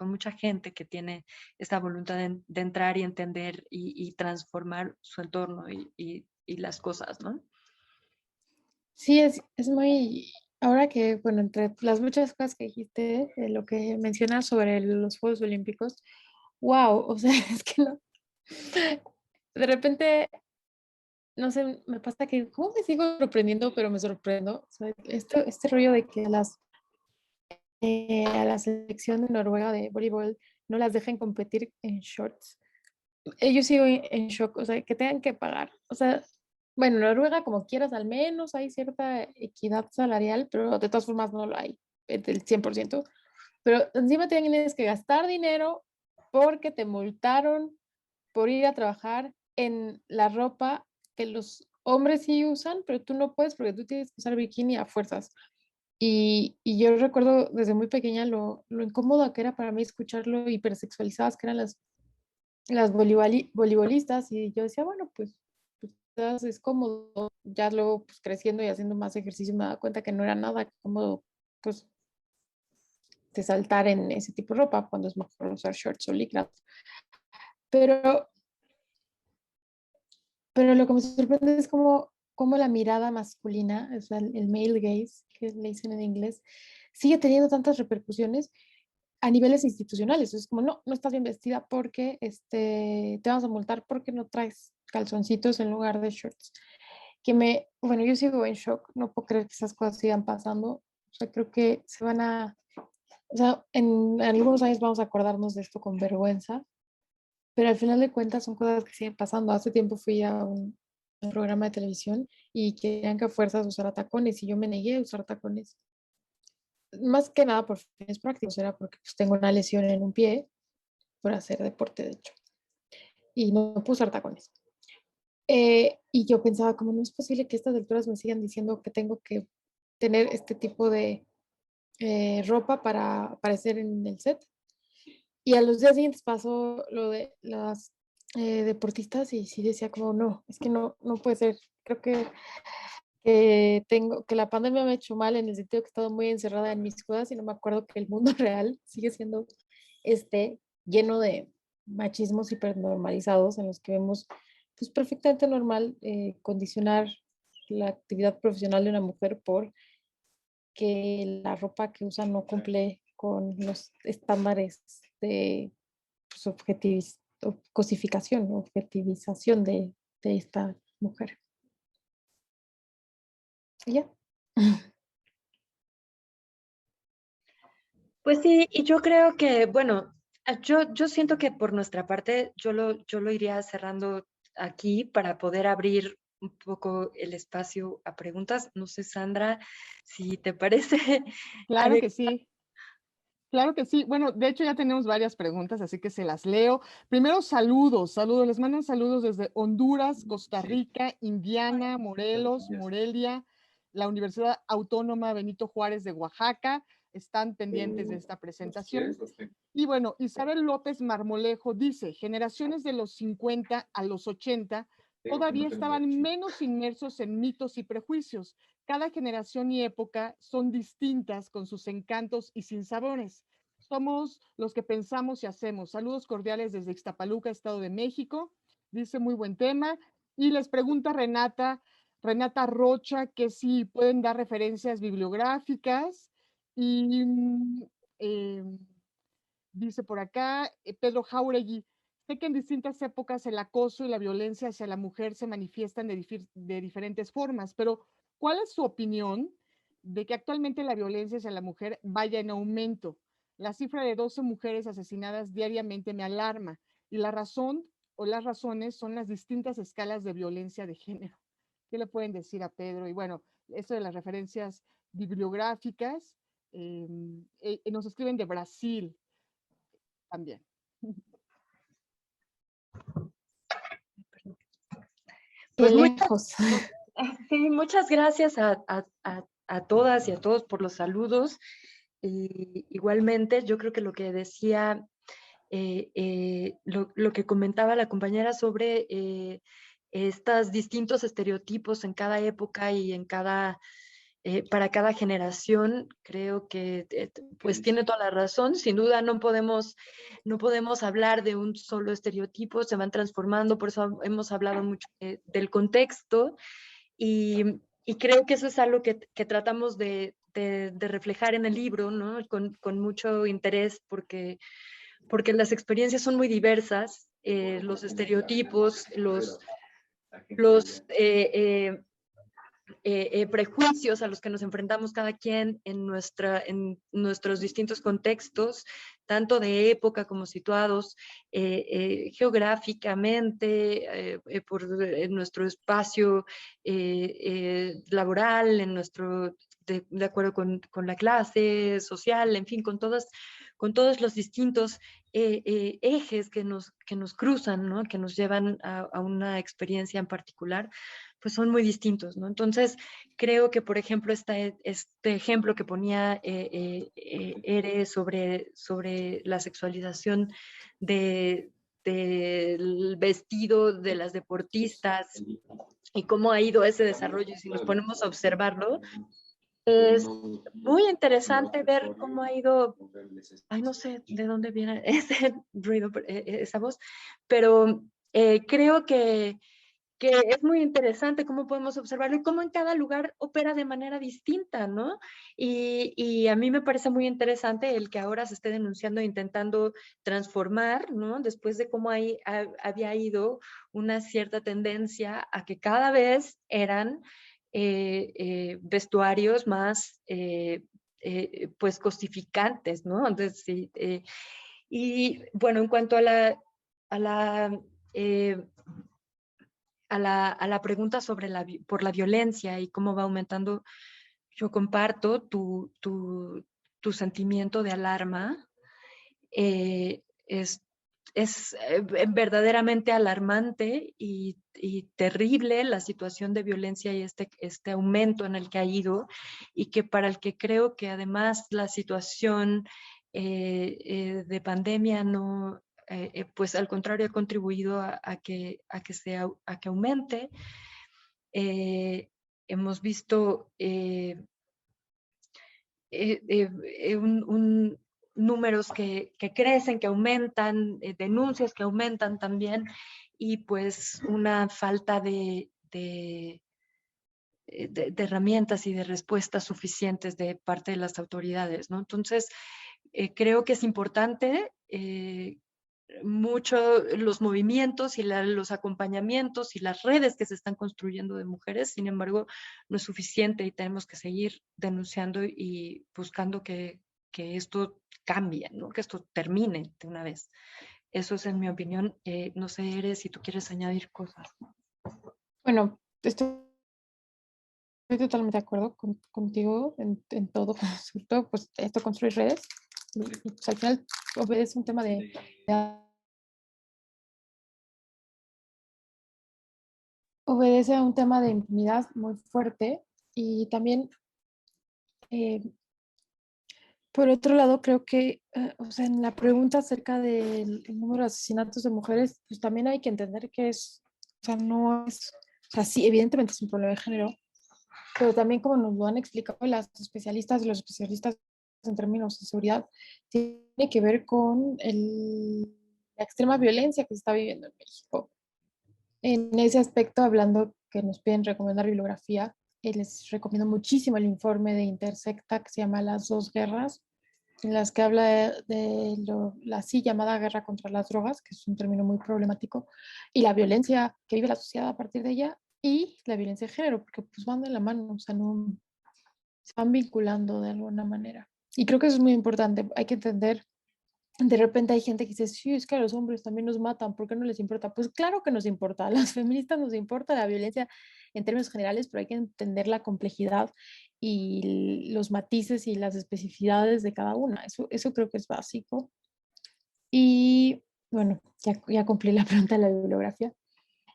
mucha gente que tiene esta voluntad de entrar y entender y transformar su entorno y las cosas, ¿no? Sí, es muy, ahora que, bueno, entre las muchas cosas que dijiste, lo que mencionas sobre los Juegos Olímpicos, wow, o sea, es que no, de repente, no sé, me pasa que, ¿cómo me sigo sorprendiendo? Pero me sorprendo, o sea, este rollo de que a la selección de Noruega de voleibol no las dejen competir en shorts. Yo sigo en shock, o sea, que tengan que pagar. O sea, bueno, Noruega, como quieras, al menos hay cierta equidad salarial, pero de todas formas no lo hay, del 100%. Pero encima tienes que gastar dinero porque te multaron por ir a trabajar en la ropa que los hombres sí usan, pero tú no puedes porque tú tienes que usar bikini a fuerzas. Y yo recuerdo desde muy pequeña lo incómodo que era para mí escuchar lo hipersexualizadas que eran las voleibolistas, y yo decía, bueno, pues es cómodo. Ya luego, pues creciendo y haciendo más ejercicio, me daba cuenta que no era nada cómodo, pues, de saltar en ese tipo de ropa cuando es mejor usar shorts o licras. Pero pero lo que me sorprende es cómo la mirada masculina, o sea, el male gaze, que le dicen en inglés, sigue teniendo tantas repercusiones a niveles institucionales. Es como, no, no estás bien vestida porque te vamos a multar porque no traes calzoncitos en lugar de shorts. Bueno, yo sigo en shock, no puedo creer que esas cosas sigan pasando. O sea, creo que o sea, en algunos años vamos a acordarnos de esto con vergüenza, pero al final de cuentas son cosas que siguen pasando. Hace tiempo fui a un programa de televisión y querían que a fuerzas usara tacones y yo me negué a usar tacones. Más que nada por fines prácticos, era porque pues, tengo una lesión en un pie por hacer deporte, de hecho, y no puedo usar tacones. Y yo pensaba, como no es posible que a estas alturas me sigan diciendo que tengo que tener este tipo de ropa para aparecer en el set. Y a los días siguientes pasó lo de las deportistas y sí decía como, no, es que no puede ser. Creo que la pandemia me ha hecho mal en el sentido que he estado muy encerrada en mis cosas y no me acuerdo que el mundo real sigue siendo lleno de machismos hipernormalizados en los que vemos pues perfectamente normal condicionar la actividad profesional de una mujer por que la ropa que usa no cumple con los estándares de pues, cosificación, objetivización de esta mujer. ¿Y ya? Pues sí, y yo creo que, bueno, yo siento que por nuestra parte yo lo iría cerrando aquí para poder abrir un poco el espacio a preguntas. No sé, Sandra, si te parece. Claro que sí. Claro que sí. Bueno, de hecho ya tenemos varias preguntas, así que se las leo. Primero, saludos, les mandan saludos desde Honduras, Costa Rica, Indiana, Morelos, Morelia, la Universidad Autónoma Benito Juárez de Oaxaca. Están pendientes de esta presentación. Y bueno, Isabel López Marmolejo dice, generaciones de los 50 a los 80 todavía estaban menos inmersos en mitos y prejuicios. Cada generación y época son distintas con sus encantos y sinsabores. Somos los que pensamos y hacemos. Saludos cordiales desde Ixtapaluca, Estado de México. Dice muy buen tema. Y les pregunta Renata Rocha, que si pueden dar referencias bibliográficas. Y dice por acá Pedro Jauregui, sé que en distintas épocas el acoso y la violencia hacia la mujer se manifiestan de diferentes formas, pero ¿cuál es su opinión de que actualmente la violencia hacia la mujer vaya en aumento? La cifra de 12 mujeres asesinadas diariamente me alarma y la razón o las razones son las distintas escalas de violencia de género. ¿Qué le pueden decir a Pedro? Y bueno, esto de las referencias bibliográficas, nos escriben de Brasil también. Qué Pues lejos. sí, muchas gracias a todas y a todos por los saludos. Y igualmente, yo creo que lo que decía, lo que comentaba la compañera sobre estos distintos estereotipos en cada época y para cada generación, creo que pues tiene toda la razón. Sin duda no podemos hablar de un solo estereotipo, se van transformando, por eso hemos hablado mucho del contexto y creo que eso es algo que tratamos de reflejar en el libro, ¿no? Con mucho interés porque las experiencias son muy diversas, los estereotipos, los prejuicios a los que nos enfrentamos cada quien en nuestros distintos contextos, tanto de época como situados geográficamente, en nuestro espacio laboral, de acuerdo con la clase social, en fin, con todos los distintos ejes que nos cruzan, ¿no? Que nos llevan a una experiencia en particular, pues son muy distintos, ¿no? Entonces, creo que, por ejemplo, este ejemplo que ponía Ere sobre la sexualización del vestido de las deportistas y cómo ha ido ese desarrollo, y si nos ponemos a observarlo, es muy interesante ver cómo ha ido, ay, no sé de dónde viene ese ruido, esa voz, pero creo que que es muy interesante cómo podemos observarlo y cómo en cada lugar opera de manera distinta, ¿no? Y a mí me parece muy interesante el que ahora se esté denunciando e intentando transformar, ¿no? Después de cómo había ido una cierta tendencia a que cada vez eran vestuarios más, pues, cosificantes, ¿no? Entonces, sí, y bueno, en cuanto a a la eh, a la pregunta sobre por la violencia y cómo va aumentando, yo comparto tu sentimiento de alarma. Es, verdaderamente alarmante y terrible la situación de violencia y este aumento en el que ha ido, y que para el que creo que además la situación de pandemia no, pues al contrario, ha contribuido a que aumente. Hemos visto números que crecen, que aumentan, denuncias que aumentan también, y pues una falta de herramientas y de respuestas suficientes de parte de las autoridades, ¿no? Entonces, creo que es importante mucho los movimientos y los acompañamientos y las redes que se están construyendo de mujeres. Sin embargo, no es suficiente y tenemos que seguir denunciando y buscando que esto cambie, ¿no? Que esto termine de una vez. Eso es en mi opinión. No sé, Eres, si tú quieres añadir cosas. Bueno, estoy totalmente de acuerdo contigo en todo, sobre todo, pues esto construir redes, y, pues, al final obedece un tema obedece a un tema de impunidad muy fuerte, y también, eh, por otro lado, creo que, o sea, en la pregunta acerca del el número de asesinatos de mujeres, pues también hay que entender que o sea, no es, o sea, sí, evidentemente es un problema de género, pero también como nos lo han explicado las especialistas y los especialistas en términos de seguridad, tiene que ver con la extrema violencia que se está viviendo en México. En ese aspecto, hablando que nos piden recomendar bibliografía, les recomiendo muchísimo el informe de Intersecta que se llama Las dos guerras, en las que habla la así llamada guerra contra las drogas, que es un término muy problemático, y la violencia que vive la sociedad a partir de ella, y la violencia de género, porque pues van de la mano, o sea, no se van vinculando de alguna manera. Y creo que eso es muy importante, hay que entender. De repente hay gente que dice, sí, es que a los hombres también nos matan, ¿por qué no les importa? Pues claro que nos importa, a las feministas nos importa la violencia en términos generales, pero hay que entender la complejidad y los matices y las especificidades de cada una. Eso creo que es básico. Y bueno, ya cumplí la pregunta de la bibliografía.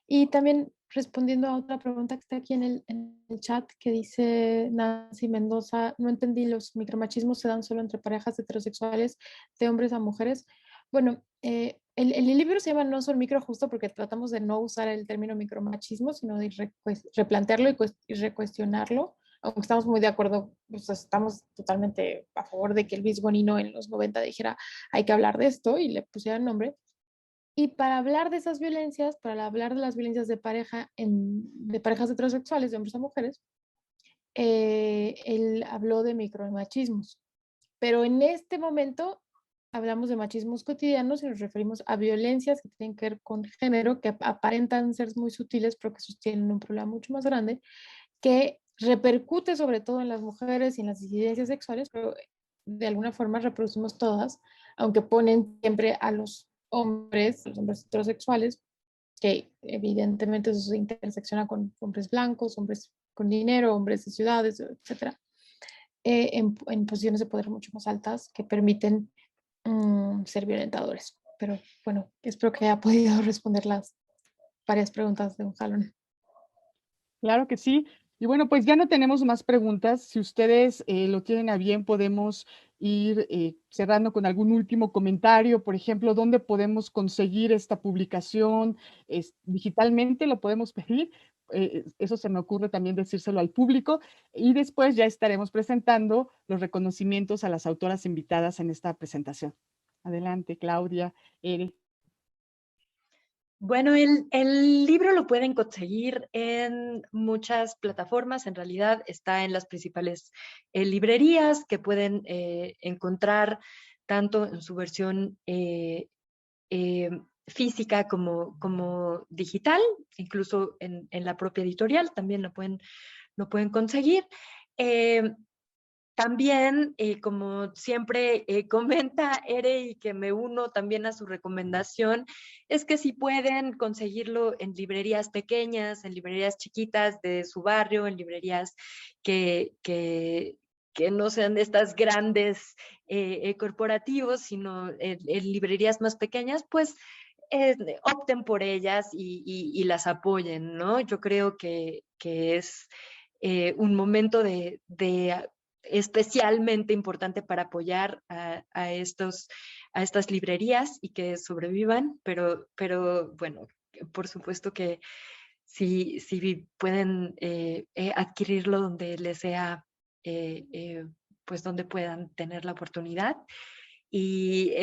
Y también respondiendo a otra pregunta que está aquí en el chat, que dice Nancy Mendoza, no entendí, ¿los micromachismos se dan solo entre parejas heterosexuales de hombres a mujeres? Bueno, el libro se llama No son micro justo porque tratamos de no usar el término micromachismo, sino de replantearlo y recuestionarlo, aunque estamos muy de acuerdo, pues estamos totalmente a favor de que Luis Bonino en los 90 dijera hay que hablar de esto y le pusiera el nombre. Y para hablar de esas violencias, para hablar de las violencias de pareja, de parejas heterosexuales, de hombres a mujeres, él habló de micromachismos. Pero en este momento hablamos de machismos cotidianos y nos referimos a violencias que tienen que ver con género, que aparentan ser muy sutiles, pero que sostienen un problema mucho más grande, que repercute sobre todo en las mujeres y en las disidencias sexuales, pero de alguna forma reproducimos todas, aunque ponen siempre a los hombres heterosexuales, que evidentemente eso se intersecciona con hombres blancos, hombres con dinero, hombres de ciudades, etcétera, en posiciones de poder mucho más altas que permiten ser violentadores. Pero bueno, espero que haya podido responder las varias preguntas de un jalón. Claro que sí. Y bueno, pues ya no tenemos más preguntas. Si ustedes lo tienen a bien, podemos ir cerrando con algún último comentario. Por ejemplo, ¿dónde podemos conseguir esta publicación? Digitalmente lo podemos pedir. Eso se me ocurre también decírselo al público. Y después ya estaremos presentando los reconocimientos a las autoras invitadas en esta presentación. Adelante, Claudia, Ere. Bueno, el libro lo pueden conseguir en muchas plataformas. En realidad está en las principales librerías que pueden encontrar tanto en su versión eh, física como digital, incluso en la propia editorial también lo pueden conseguir. Eh, También, como siempre comenta Ere, y que me uno también a su recomendación, es que si pueden conseguirlo en librerías pequeñas, en librerías chiquitas de su barrio, en librerías que, que, que no sean de estas grandes corporativos, sino en librerías más pequeñas, pues opten por ellas y las apoyen, ¿no? Yo creo que es un momento de especialmente importante para apoyar a estas librerías y que sobrevivan, pero bueno, por supuesto que si pueden adquirirlo donde les sea, pues donde puedan tener la oportunidad. Y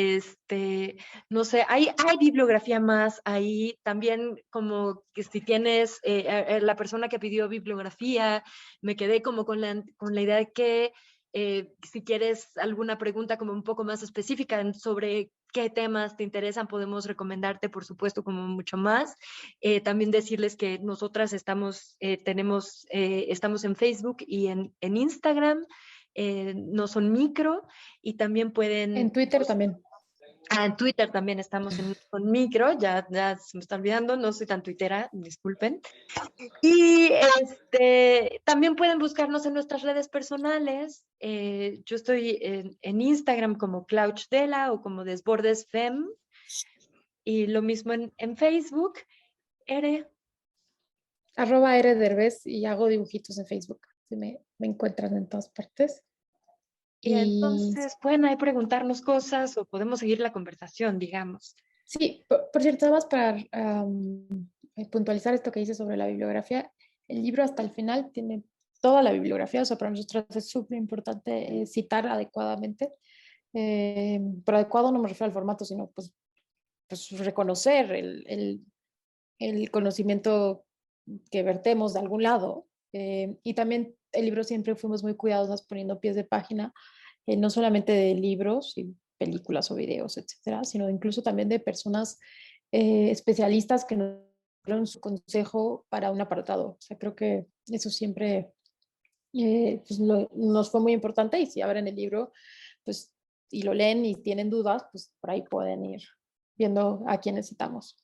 no sé, hay bibliografía más ahí también, como que si tienes la persona que pidió bibliografía, me quedé como con la idea de que si quieres alguna pregunta como un poco más específica sobre qué temas te interesan, podemos recomendarte, por supuesto, como mucho más. También decirles que nosotras estamos en Facebook y en Instagram, no son micro, y también En pueden, Twitter también. en Twitter también estamos con micro, ya se me está olvidando, no soy tan tuitera, disculpen. Y también pueden buscarnos en nuestras redes personales. Yo estoy en Instagram como Clouchdela o como Desbordes Fem, y lo mismo en Facebook. Ere. @rderbez y hago dibujitos en Facebook. Me encuentran en todas partes. Y Y entonces pueden ahí preguntarnos cosas o podemos seguir la conversación, digamos. sí, por cierto, nada más para puntualizar esto que dice sobre la bibliografía, el libro hasta el final tiene toda la bibliografía, o sea, para nosotros es súper importante citar adecuadamente. Por adecuado no me refiero al formato, sino pues reconocer el conocimiento que vertemos de algún lado. Y también el libro siempre fuimos muy cuidadosos poniendo pies de página, no solamente de libros y películas o videos, etcétera, sino incluso también de personas especialistas que nos dieron su consejo para un apartado. O sea, creo que eso siempre pues nos fue muy importante, y si abren el libro pues, y lo leen y tienen dudas, pues por ahí pueden ir viendo a quién necesitamos.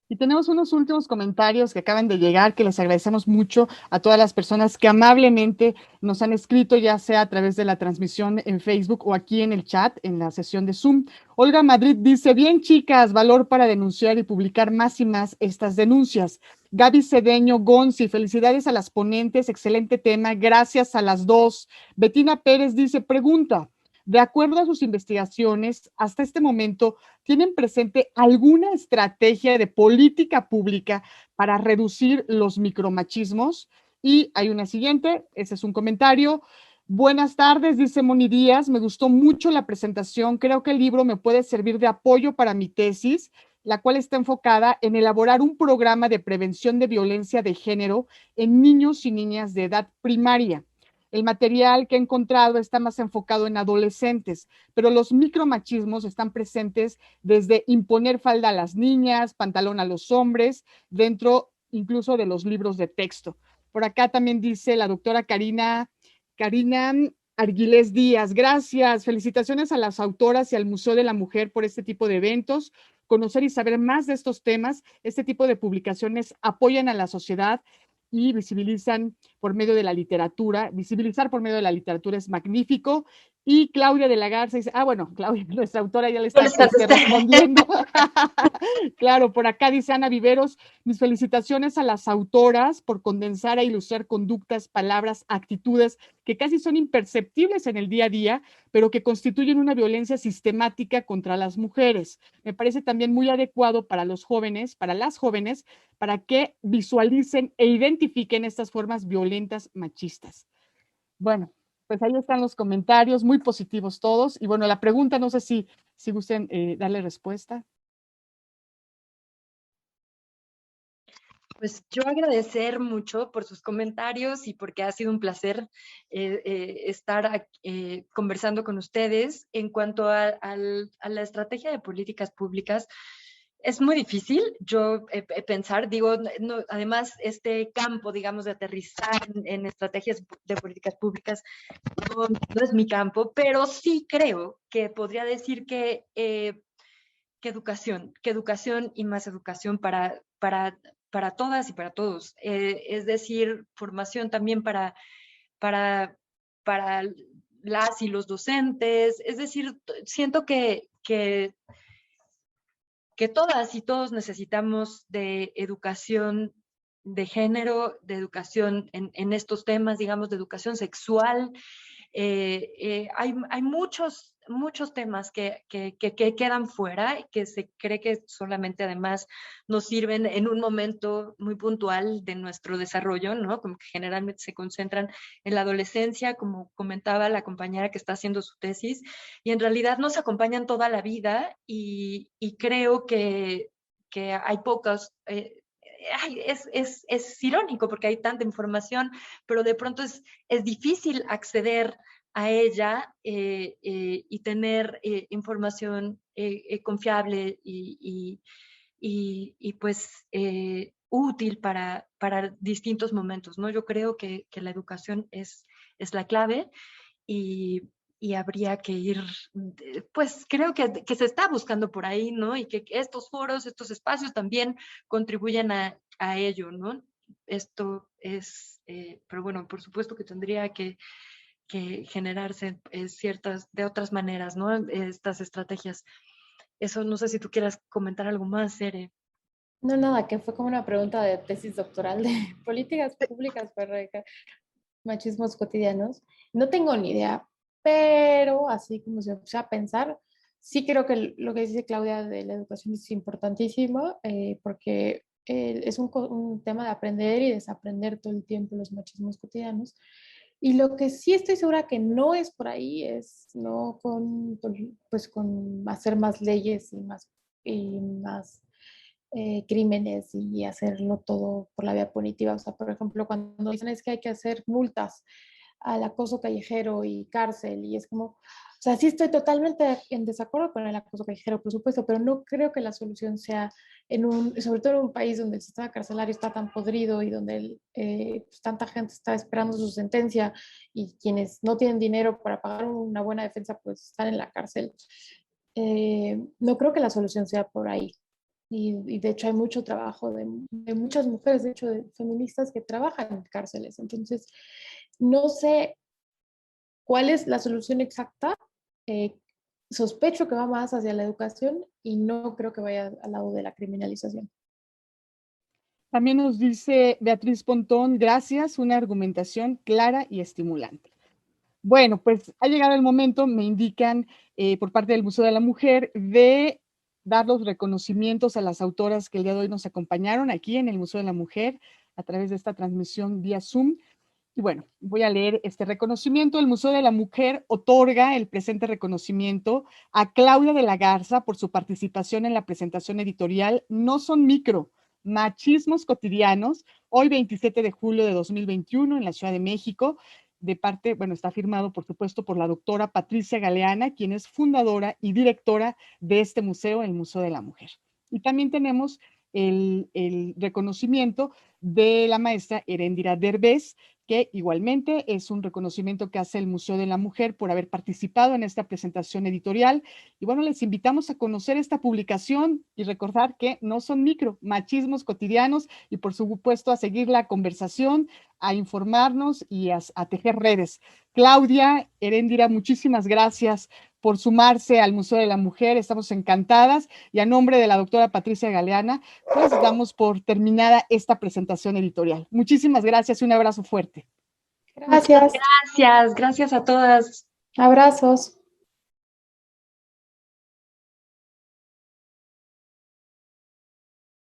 Y tenemos unos últimos comentarios que acaban de llegar, que les agradecemos mucho a todas las personas que amablemente nos han escrito, ya sea a través de la transmisión en Facebook o aquí en el chat, en la sesión de Zoom. Olga Madrid dice, bien chicas, valor para denunciar y publicar más y más estas denuncias. Gaby Cedeño Gonzi, felicidades a las ponentes, excelente tema, gracias a las dos. Betina Pérez dice, pregunta, de acuerdo a sus investigaciones, hasta este momento, ¿tienen presente alguna estrategia de política pública para reducir los micromachismos? Y hay una siguiente, ese es un comentario. Buenas tardes, dice Moni Díaz, me gustó mucho la presentación, creo que el libro me puede servir de apoyo para mi tesis, la cual está enfocada en elaborar un programa de prevención de violencia de género en niños y niñas de edad primaria. El material que he encontrado está más enfocado en adolescentes, pero los micromachismos están presentes desde imponer falda a las niñas, pantalón a los hombres, dentro incluso de los libros de texto. Por acá también dice la doctora Karina Arguilés Díaz, gracias, felicitaciones a las autoras y al Museo de la Mujer por este tipo de eventos. Conocer y saber más de estos temas, este tipo de publicaciones apoyan a la sociedad y visibilizan por medio de la literatura. Visibilizar por medio de la literatura es magnífico. Y Claudia de la Garza dice, bueno, Claudia, nuestra autora ya le está respondiendo. Claro, por acá dice Ana Viveros, mis felicitaciones a las autoras por condensar e ilustrar conductas, palabras, actitudes que casi son imperceptibles en el día a día, pero que constituyen una violencia sistemática contra las mujeres. Me parece también muy adecuado para los jóvenes, para las jóvenes, para que visualicen e identifiquen estas formas violentas machistas. Bueno, pues ahí están los comentarios, muy positivos todos. Y bueno, la pregunta, no sé si gusten darle respuesta. Pues yo agradecer mucho por sus comentarios y porque ha sido un placer estar conversando con ustedes. En cuanto a la estrategia de políticas públicas, es muy difícil yo pensar, digo, no, además este campo, digamos, de aterrizar en estrategias de políticas públicas no es mi campo, pero sí creo que podría decir que educación y más educación para todas y para todos. Es decir, formación también para las y los docentes. Es decir, siento que todas y todos necesitamos de educación de género, de educación en estos temas, digamos, de educación sexual. Hay muchos temas que quedan fuera y que se cree que solamente además nos sirven en un momento muy puntual de nuestro desarrollo, ¿no? Como que generalmente se concentran en la adolescencia, como comentaba la compañera que está haciendo su tesis, y en realidad nos acompañan toda la vida y creo que hay pocas... es irónico porque hay tanta información, pero de pronto es difícil acceder a ella y tener información confiable y pues útil para distintos momentos, ¿no? Yo creo que la educación es la clave y habría que ir, pues creo que se está buscando por ahí, ¿no? Y que estos foros, estos espacios también contribuyen a ello, ¿no? Esto es, pero bueno, por supuesto que tendría que generarse ciertas, de otras maneras, ¿no? Estas estrategias. Eso no sé si tú quieras comentar algo más, Ere. No, nada, que fue como una pregunta de tesis doctoral de políticas públicas para erradicar machismos cotidianos. No tengo ni idea, pero así como se puse a pensar, sí creo que lo que dice Claudia de la educación es importantísimo, porque es un tema de aprender y desaprender todo el tiempo los machismos cotidianos. Y lo que sí estoy segura que no es por ahí es no pues con hacer más leyes y más crímenes y hacerlo todo por la vía punitiva. O sea, por ejemplo, cuando dicen es que hay que hacer multas al acoso callejero y cárcel, y es como, o sea, sí estoy totalmente en desacuerdo con el acoso callejero, por supuesto, pero no creo que la solución sea sobre todo en un país donde el sistema carcelario está tan podrido y donde pues, tanta gente está esperando su sentencia y quienes no tienen dinero para pagar una buena defensa, pues están en la cárcel. No creo que la solución sea por ahí. Y de hecho hay mucho trabajo de muchas mujeres, de hecho de feministas que trabajan en cárceles. Entonces, no sé cuál es la solución exacta. Eh, Sospecho que va más hacia la educación y no creo que vaya al lado de la criminalización. También nos dice Beatriz Pontón, gracias, una argumentación clara y estimulante. Bueno, pues ha llegado el momento, me indican por parte del Museo de la Mujer, de dar los reconocimientos a las autoras que el día de hoy nos acompañaron aquí en el Museo de la Mujer a través de esta transmisión vía Zoom. Y bueno, voy a leer este reconocimiento. El Museo de la Mujer otorga el presente reconocimiento a Claudia de la Garza por su participación en la presentación editorial No son micro, machismos cotidianos, hoy 27 de julio de 2021 en la Ciudad de México, de parte, bueno, está firmado por supuesto por la doctora Patricia Galeana, quien es fundadora y directora de este museo, el Museo de la Mujer. Y también tenemos el reconocimiento de la maestra Heréndira Derbez, que igualmente es un reconocimiento que hace el Museo de la Mujer por haber participado en esta presentación editorial. Y bueno, les invitamos a conocer esta publicación y recordar que no son micro, machismos cotidianos, y por supuesto a seguir la conversación, a informarnos y a tejer redes. Claudia, Heréndira, muchísimas gracias por sumarse al Museo de la Mujer, estamos encantadas, y a nombre de la doctora Patricia Galeana, pues damos por terminada esta presentación editorial. Muchísimas gracias y un abrazo fuerte. Gracias. Gracias a todas. Abrazos.